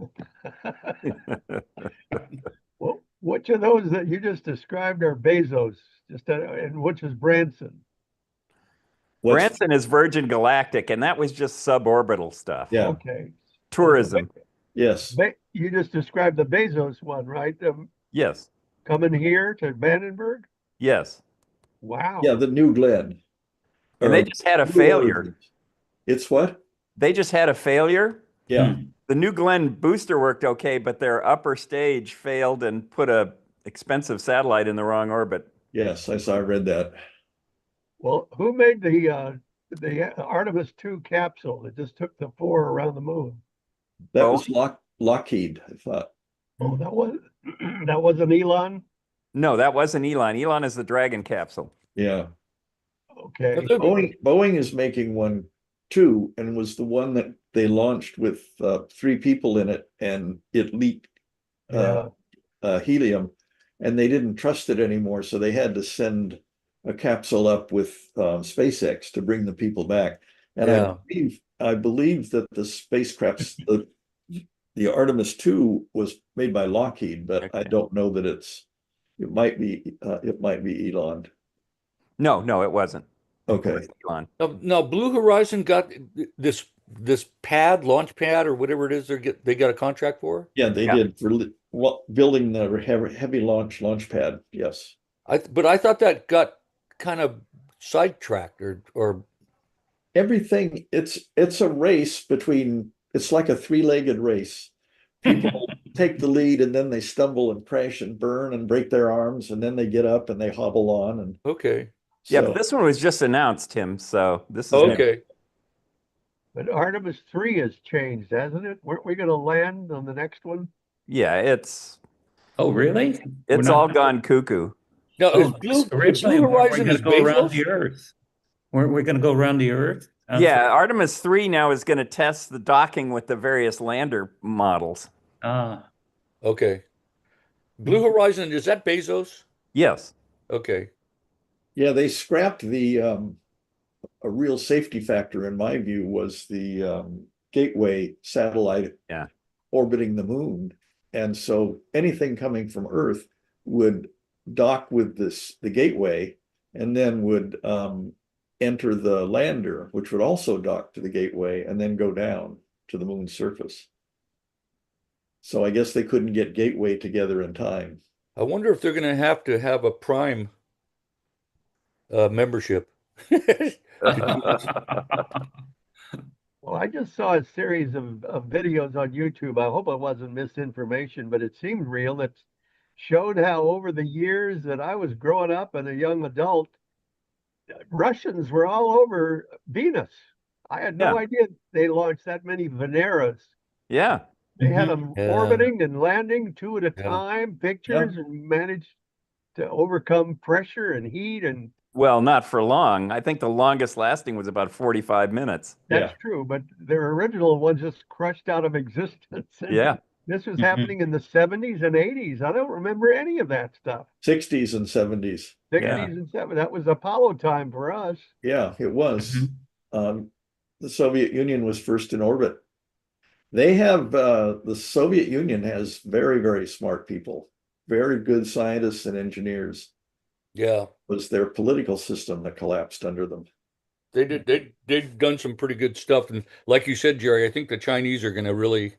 Well, which of those that you just described are Bezos? And which is Branson? Branson is Virgin Galactic, and that was just suborbital stuff. Yeah. Okay. Tourism. Yes. You just described the Bezos one, right? Yes. Coming here to Vandenberg? Yes. Wow. Yeah, the New Glenn. And they just had a failure. It's what? They just had a failure. Yeah. The New Glenn booster worked okay, but their upper stage failed and put a expensive satellite in the wrong orbit. Yes, I read that. Well, who made the the Artemis 2 capsule that just took the 4 around the moon. That Oh. was Lockheed, I thought. Oh, that was that wasn't Elon? No, that wasn't Elon. Elon is the Dragon capsule. Yeah. Okay. Boeing is making one too, and was the one that they launched with 3 people in it, and it leaked Yeah. helium, and they didn't trust it anymore, so they had to send a capsule up with SpaceX to bring the people back. And Yeah. I believe that the spacecraft, the Artemis 2 was made by Lockheed, but I don't know that it might be Elon. No, it wasn't. Okay. It was Elon. Now Blue Horizon got this launch pad or whatever it is they got a contract for. Yeah, they did for building the heavy launch pad. Yes. But I thought that got kind of sidetracked or Everything, it's a race between, it's like a 3-legged race. People take the lead, and then they stumble and crash and burn and break their arms, and then they get up and they hobble on. And okay. Yeah, so but this one was just announced, Tim. So this is new. Okay. But Artemis 3 has changed, hasn't it? Weren't we going to land on the next one? Yeah, it's Oh, really? We're not- all gone cuckoo. Now is Oh, Blue originally, we're Horizon going is to go around Bezos? the Earth. Weren't we going to go around the Earth? Yeah, Artemis 3 now is going to test the docking with the various lander models. Ah, Okay. Blue Horizon, is that Bezos? Yes. Okay. yeah, they scrapped a real safety factor, in my view, was the Gateway satellite orbiting the moon. And so anything coming from Earth would dock with the Gateway, and then would enter the lander, which would also dock to the Gateway and then go down to the moon's surface. So I guess they couldn't get Gateway together in time. I wonder if they're going to have a Prime membership. Well, I just saw a series of videos on YouTube. I hope it wasn't misinformation, but it seemed real. That showed how over the years that I was growing up and a young adult, Russians were all over Venus. I had no idea they launched that many Veneras. Yeah. They had them Yeah. orbiting and landing 2 at a Yeah. time, pictures, and managed to overcome pressure and heat. And Well, not for long. I think the longest lasting was about 45 minutes. that's true, but their original one just crushed out of existence. And Yeah. this was happening in the 70s and 80s. I don't remember any of that stuff. 60s and 70s. 60s and 70s. That was Apollo time for us. Yeah, it was. The Soviet Union was first in orbit. They have, the Soviet Union has very, very smart people, very good scientists and engineers. Yeah. It was their political system that collapsed under them. They've done some pretty good stuff. And like you said, Jerry, I think the Chinese are going to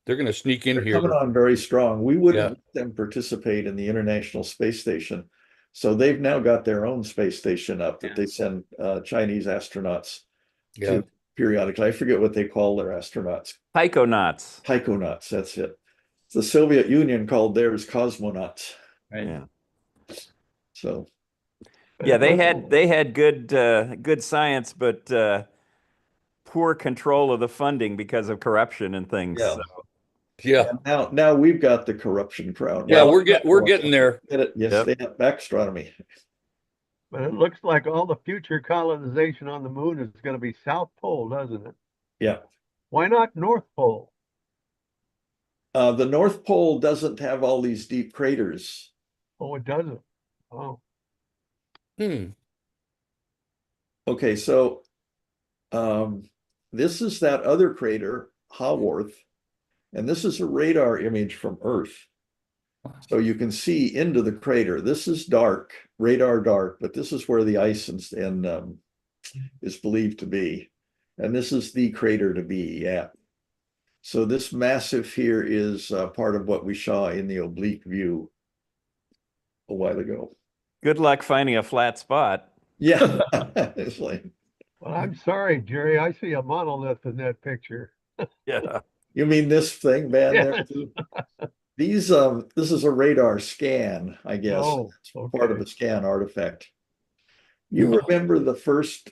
they're going to sneak in They're here. coming on very strong. We wouldn't let them participate in the International Space Station. So they've now got their own space station up that they send Chinese astronauts to periodically. I forget what they call their astronauts. Taikonauts. Taikonauts, that's it. The Soviet Union called theirs cosmonauts. right. Yeah. So Yeah, they had good science, but poor control of the funding because of corruption and things. Yeah. So. Yeah. and now we've got the corruption crowd. Yeah, Now, we're getting there. Yes, they have astronomy. But it looks like all the future colonization on the moon is going to be South Pole, doesn't it? Yeah. Why not North Pole? The North Pole doesn't have all these deep craters. Oh, it doesn't. Oh, Okay, so this is that other crater, Haworth, and this is a radar image from Earth. So you can see into the crater. This is dark, radar dark, but this is where the ice and is believed to be. And this is the crater to be at. So this massive here is part of what we saw in the oblique view a while ago. Good luck finding a flat spot. Yeah, it's like, well, I'm sorry, Jerry. I see a monolith in that picture. Yeah. you mean this thing, man? There Yes. too? These this is a radar scan, I guess. Oh, It's part of okay. a scan artifact. You remember the first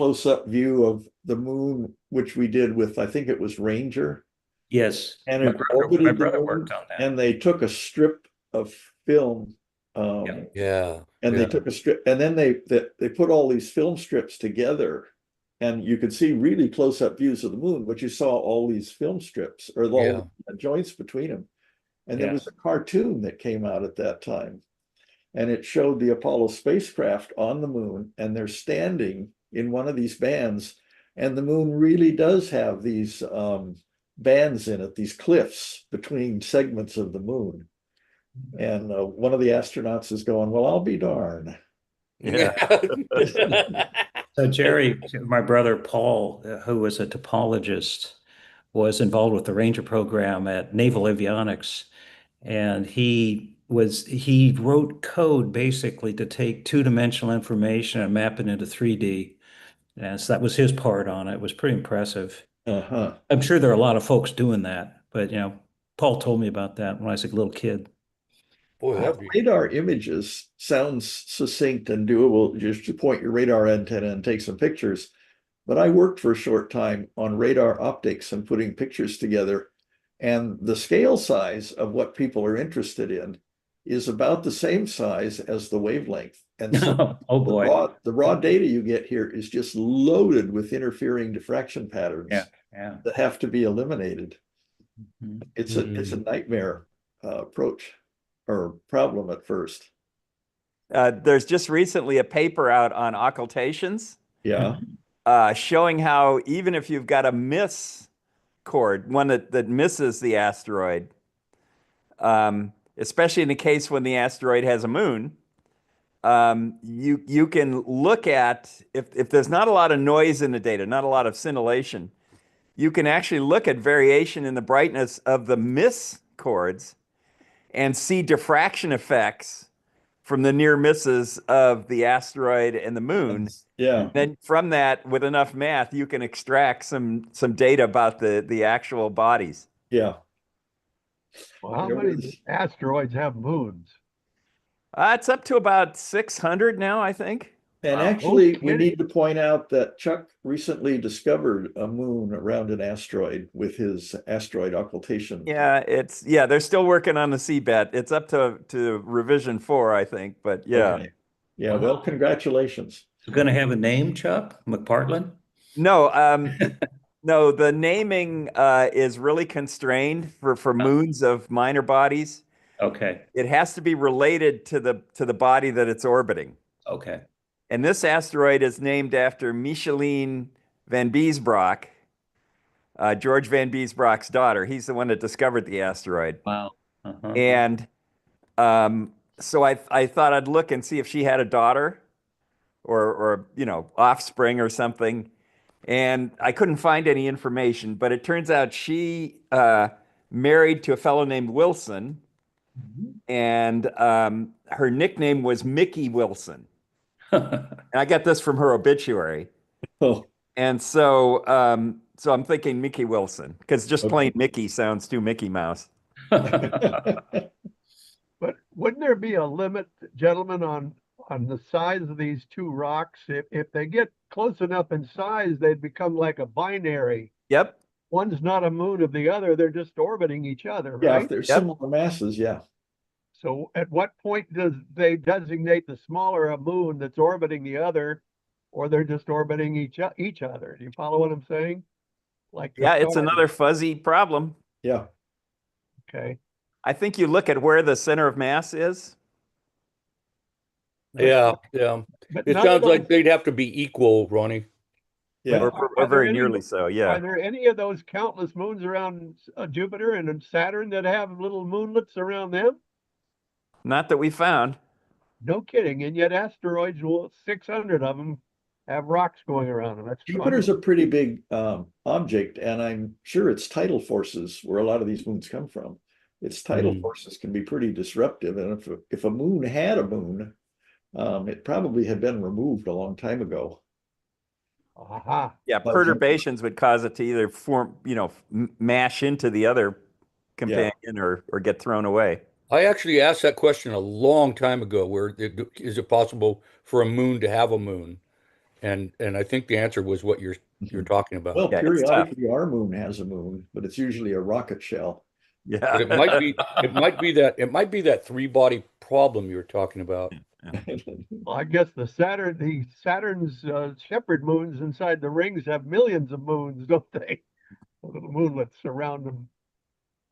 close-up view of the moon, which we did with, I think it was Ranger, Yes, and my it brother orbited the moon, worked on that. and they took a strip of film, Yeah. and they took a strip, and then they put all these film strips together, and you could see really close-up views of the moon, but you saw all these film strips or all the joints between them. And there was a cartoon that came out at that time, and it showed the Apollo spacecraft on the moon, and they're standing in one of these bands, and the moon really does have these bands in it, these cliffs between segments of the moon. And one of the astronauts is going, well, I'll be darned. Yeah. So Jerry, my brother Paul, who was a topologist, was involved with the Ranger program at Naval Avionics, and he wrote code basically to take two-dimensional information and map it into 3D. And so that was his part on it. It was pretty impressive. Uh-huh. I'm sure there are a lot of folks doing that, but Paul told me about that when I was a little kid. Boy, that'd be Radar images sounds succinct and doable. Just to point your radar antenna and take some pictures. But I worked for a short time on radar optics and putting pictures together. And the scale size of what people are interested in is about the same size as the wavelength. And so Oh boy. the raw data you get here is just loaded with interfering diffraction patterns Yeah. that have to be eliminated. Mhm. It's a nightmare approach or problem at first. There's just recently a paper out on occultations Yeah. showing how even if you've got a miss chord, one that misses the asteroid, especially in the case when the asteroid has a moon, you can look at, if there's not a lot of noise in the data, not a lot of scintillation, you can actually look at variation in the brightness of the miss chords and see diffraction effects from the near misses of the asteroid and the moon. Yeah. Then from that, with enough math, you can extract some data about the actual bodies. Yeah. Well, how many asteroids have moons? It's up to about 600 now, I think. And Wow, actually, we kidding. need to point out that Chuck recently discovered a moon around an asteroid with his asteroid occultation. Yeah, they're still working on the seabed. It's up to revision 4, I think, but yeah. Okay. Yeah, well, congratulations. You're going to have a name, Chuck McPartland? No, no, the naming is really constrained for moons of minor bodies. Okay. It has to be related to the body that it's orbiting. Okay. And this asteroid is named after Micheline van Biesbroek, George van Biesbroek's daughter. He's the one that discovered the asteroid. Wow. Uh-huh. And so I thought I'd look and see if she had a daughter or offspring or something. And I couldn't find any information, but it turns out she married to a fellow named Wilson, and her nickname was Mickey Wilson. And I got this from her obituary. Oh, And so I'm thinking Mickey Wilson, because just plain Mickey sounds too Mickey Mouse. But wouldn't there be a limit, gentlemen, on the size of these two rocks? If they get close enough in size, they'd become like a binary. Yep. One's not a moon of the other, they're just orbiting each other, yeah, right? if they're similar masses, yeah. So at what point does they designate the smaller a moon that's orbiting the other, or they're just orbiting each other? Do you follow what I'm saying? Like the Yeah, it's stars. another fuzzy problem. Yeah. Okay. I think you look at where the center of mass is. yeah. But It none of sounds like those- they'd have to be equal, Ronnie. Yeah. Or Are there very any- nearly so, yeah. Are there any of those countless moons around Jupiter and Saturn that have little moonlets around them? Not that we found. No kidding. And yet asteroids, 600 of them have rocks going around them. That's Jupiter's a pretty big object, and I'm sure its tidal forces, where a lot of these moons come from, its tidal forces can be pretty disruptive. And if a moon had a moon, it probably had been removed a long time ago. Aha. Yeah, perturbations would cause it to either form, mash into the other companion or get thrown away. I actually asked that question a long time ago, is it possible for a moon to have a moon? And I think the answer was what you're talking about. Well, Yeah, it's tough. periodically our moon has a moon, but it's usually a rocket shell. Yeah. But it might be that three-body problem you're talking about. Well, I guess the Saturn's shepherd moons inside the rings have millions of moons, don't they? Little moonlets around them.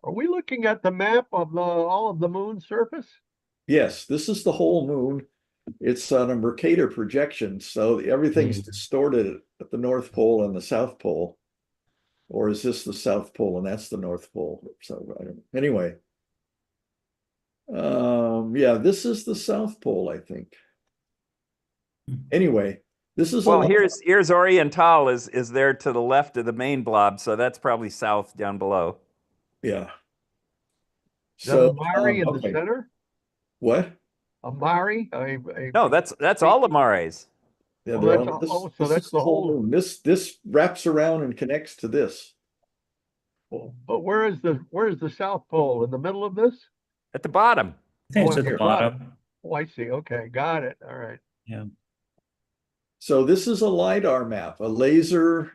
Are we looking at the map of all of the moon's surface? Yes, this is the whole moon. It's on a Mercator projection, so everything's distorted at the North Pole and the South Pole. Or is this the South Pole and that's the North Pole? So I don't know. Anyway. Yeah, this is the South Pole, I think. Anyway, this is Well, here's Oriental is there to the left of the main blob, so that's probably south down below. yeah. So, So Mari in the okay. center? What? A Mari? No, that's all the mares. Yeah, Oh, they're that's on this, so this that's is the whole. moon. This wraps around and connects to this. But where is the South Pole? In the middle of this? At the bottom. I think it's Oh, at the here. bottom. Oh, I see. Okay, got it. All right. Yeah. So this is a LiDAR map, a laser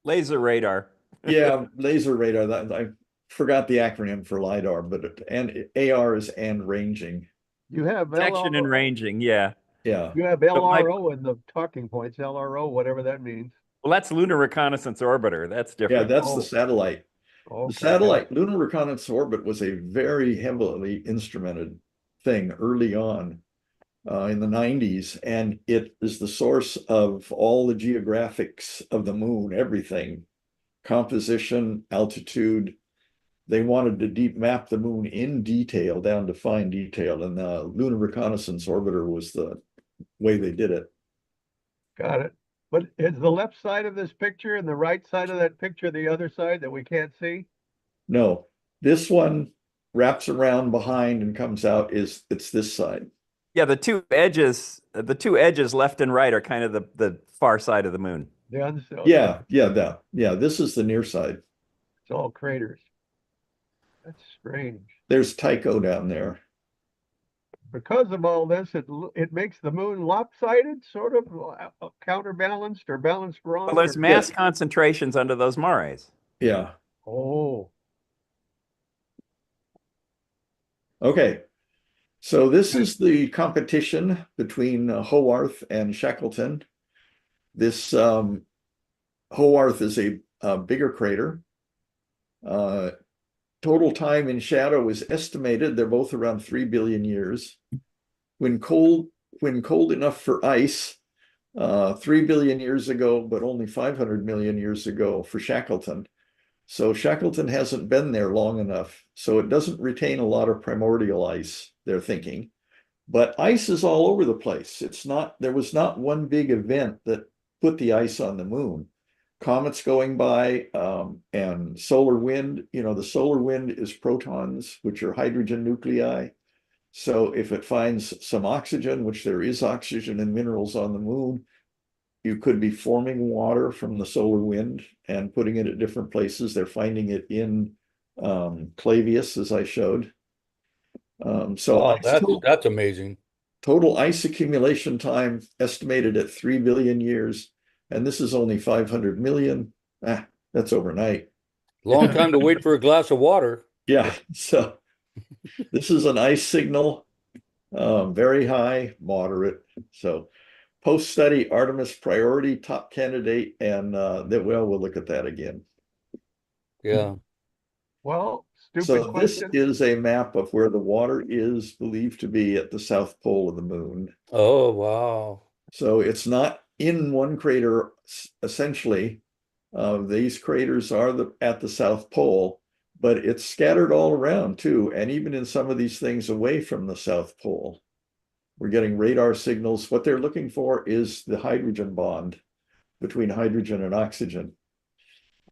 Laser radar. yeah, laser radar. I forgot the acronym for LiDAR, but and AR is and ranging. You have Detection and LRO. ranging, yeah. Yeah. You have LRO in the talking points. LRO, whatever that means. Well, that's Lunar Reconnaissance Orbiter. That's Yeah, different. that's Oh. the satellite. Okay, The satellite lunar reconnaissance orbit was a very heavily instrumented thing early on in the 90s, and it is the source of all the geographics of the moon, everything, composition, altitude. They wanted to deep map the moon in detail, down to fine detail, and the lunar reconnaissance orbiter was the way they did it. got it. But is the left side of this picture and the right side of that picture the other side that we can't see? No, this one wraps around behind and comes out it's this side. Yeah, the two edges left and right are kind of the far side of the moon. Yeah, this is the near side. It's all craters. That's strange. There's Tycho down there. Because of all this, it makes the moon lopsided, sort of counterbalanced or balanced wrong. Well, there's mass concentrations under those mares. Yeah. Oh, Okay. So this is the competition between Haworth and Shackleton. This Haworth is a bigger crater. Total time in shadow is estimated. They're both around 3 billion years. When cold enough for ice, 3 billion years ago, but only 500 million years ago for Shackleton. So Shackleton hasn't been there long enough. So it doesn't retain a lot of primordial ice, they're thinking. But ice is all over the place. There was not one big event that put the ice on the moon. Comets going by and solar wind. The solar wind is protons, which are hydrogen nuclei. So if it finds some oxygen, which there is oxygen and minerals on the moon, you could be forming water from the solar wind and putting it at different places. They're finding it in Clavius, as I showed. So that's amazing. Total ice accumulation time estimated at 3 billion years. And this is only 500 million. That's overnight. Long time to wait for a glass of water. Yeah. So this is an ice signal, very high, moderate. So post-study Artemis priority, top candidate, and we'll look at that again. Yeah. well, stupid So this question. is a map of where the water is believed to be at the south pole of the moon. Oh, wow. So it's not in one crater, essentially. These craters are at the South Pole, but it's scattered all around too. And even in some of these things away from the South Pole, we're getting radar signals. What they're looking for is the hydrogen bond between hydrogen and oxygen.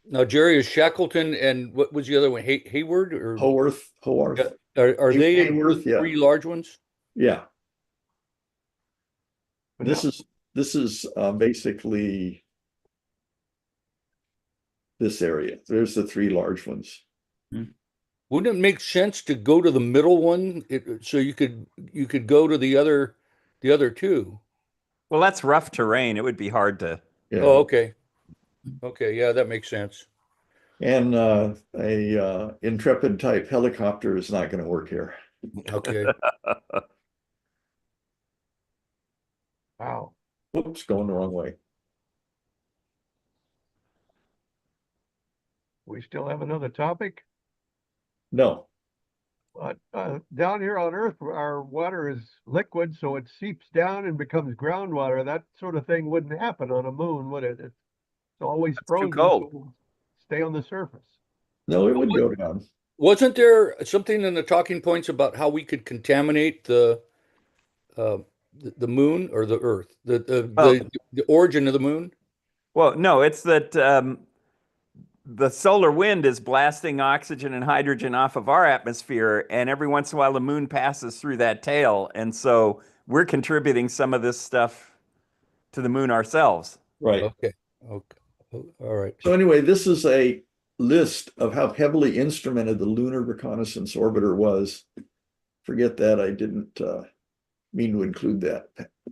Now, Jerry, is Shackleton and what was the other one? Hayward or Haworth. Are they Haworth, yeah. three large ones? Yeah. But This is basically this area. There's the three large ones. Wouldn't it make sense to go to the middle one so you could go to the other the other two. Well, that's rough terrain. It would be hard to. Yeah. Oh, okay. Okay, yeah, that makes sense. And a Intrepid type helicopter is not going to work here. Okay. Wow. Whoops, going the wrong way. We still have another topic. No. But down here on Earth, our water is liquid, so it seeps down and becomes groundwater. That sort of thing wouldn't happen on a moon, would it? It's always Too frozen, cold. so it'll stay on the surface. No, it would go down. Wasn't there something in the talking points about how we could contaminate uh, the moon or the Earth, Oh. the origin of the moon? Well, no, it's that the solar wind is blasting oxygen and hydrogen off of our atmosphere, and every once in a while the moon passes through that tail, and so we're contributing some of this stuff to the moon ourselves. Right. Okay. Okay. All right. So anyway, this is a list of how heavily instrumented the Lunar Reconnaissance Orbiter was. Forget that. I didn't mean to include that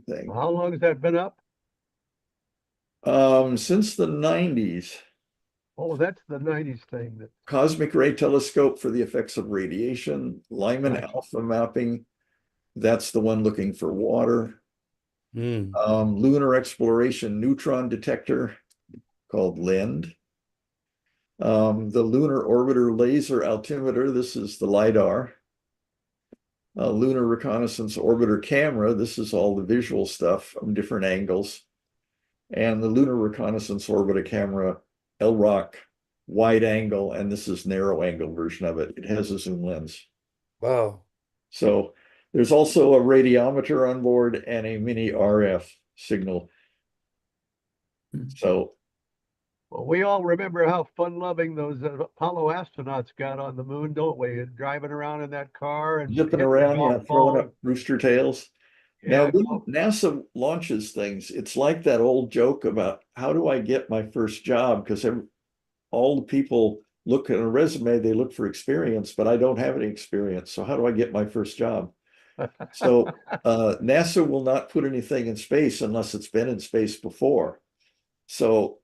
thing. How long has that been up? Since the 90s. Oh, that's the 90s thing. That Cosmic ray telescope for the effects of radiation, Lyman Right. alpha mapping. That's the one looking for water. Hmm. Lunar exploration neutron detector called LEND. The lunar orbiter laser altimeter. This is the LiDAR. Lunar reconnaissance orbiter camera. This is all the visual stuff from different angles. And the lunar reconnaissance orbiter camera, LROC wide angle, and this is narrow angle version of it. It has a zoom lens. Wow. So there's also a radiometer on board and a mini RF signal. So well, we all remember how fun-loving those Apollo astronauts got on the moon, don't we? Driving around in that car and zipping hitting around, golf yeah, throwing balls. up rooster tails. Yeah, Now, when NASA launches things, it's like that old joke about how do I get my first job? Because all the people look at a resume, they look for experience, but I don't have any experience. So how do I get my first job? So NASA will not put anything in space unless it's been in space before. So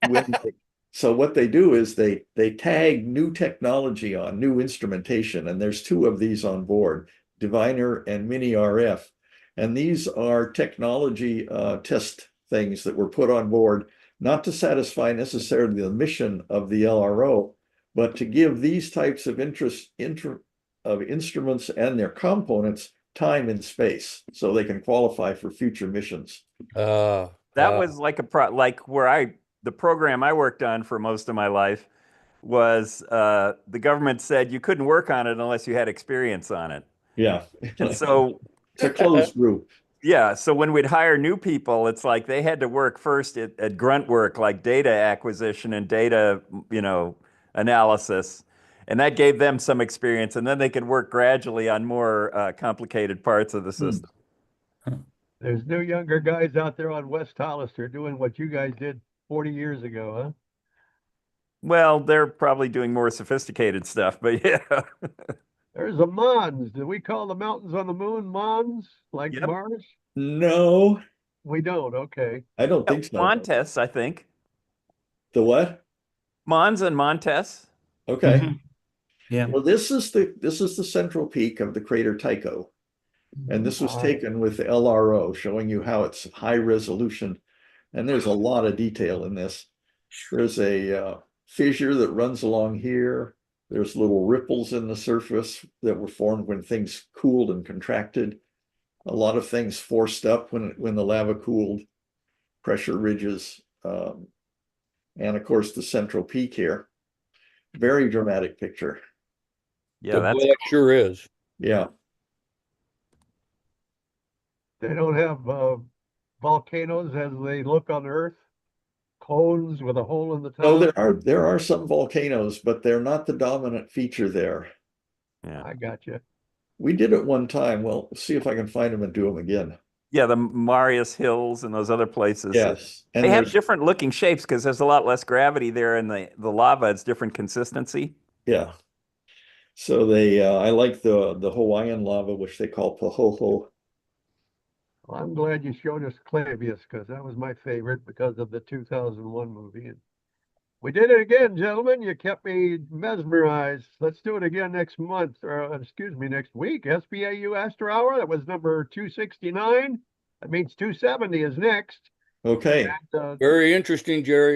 what they do is they tag new technology on, new instrumentation, and there's two of these on board, Diviner and Mini RF. And these are technology test things that were put on board, not to satisfy necessarily the mission of the LRO, but to give these types of instruments and their components time in space so they can qualify for future missions. That was like like where the program I worked on for most of my life was the government said you couldn't work on it unless you had experience on it. Yeah. And so it's a closed group. yeah, so when we'd hire new people, it's like they had to work first at grunt work like data acquisition and data, analysis. And that gave them some experience, and then they could work gradually on more complicated parts of the system. there's new younger guys out there on West Hollister doing what you guys did 40 years ago, huh? Well, they're probably doing more sophisticated stuff, but yeah. There's a Mons. Do we call the mountains on the moon Mons, like Yep. Mars? No, We don't. Okay. I don't think so. Montes, I think. The what? Mons and Montes. Okay. Mhm. Yeah. Well, this is the central peak of the crater Tycho. And this was taken with the LRO, showing you how it's high resolution. And there's a lot of detail in this. There's a fissure that runs along here. There's little ripples in the surface that were formed when things cooled and contracted. A lot of things forced up when the lava cooled, pressure ridges, and of course the central peak here. Very dramatic picture. Yeah, that's Well, that sure is. Yeah. They don't have volcanoes as they look on Earth, cones with a hole in the top. No, there are some volcanoes, but they're not the dominant feature there. yeah. I got you. We did it one time. Well, see if I can find them and do them again. Yeah, the Marius Hills and those other places. Yes. And They have there's, different looking shapes because there's a lot less gravity there, and the lava is different consistency. yeah. So I like the Hawaiian lava, which they call pahoho. Well, I'm glad you showed us Clavius because that was my favorite because of the 2001 movie. And we did it again, gentlemen. You kept me mesmerized. Let's do it again next month, or excuse me, next week. SBAU Astro Hour. That was number 269. That means 270 is next. Okay. And, Very interesting, Jerry.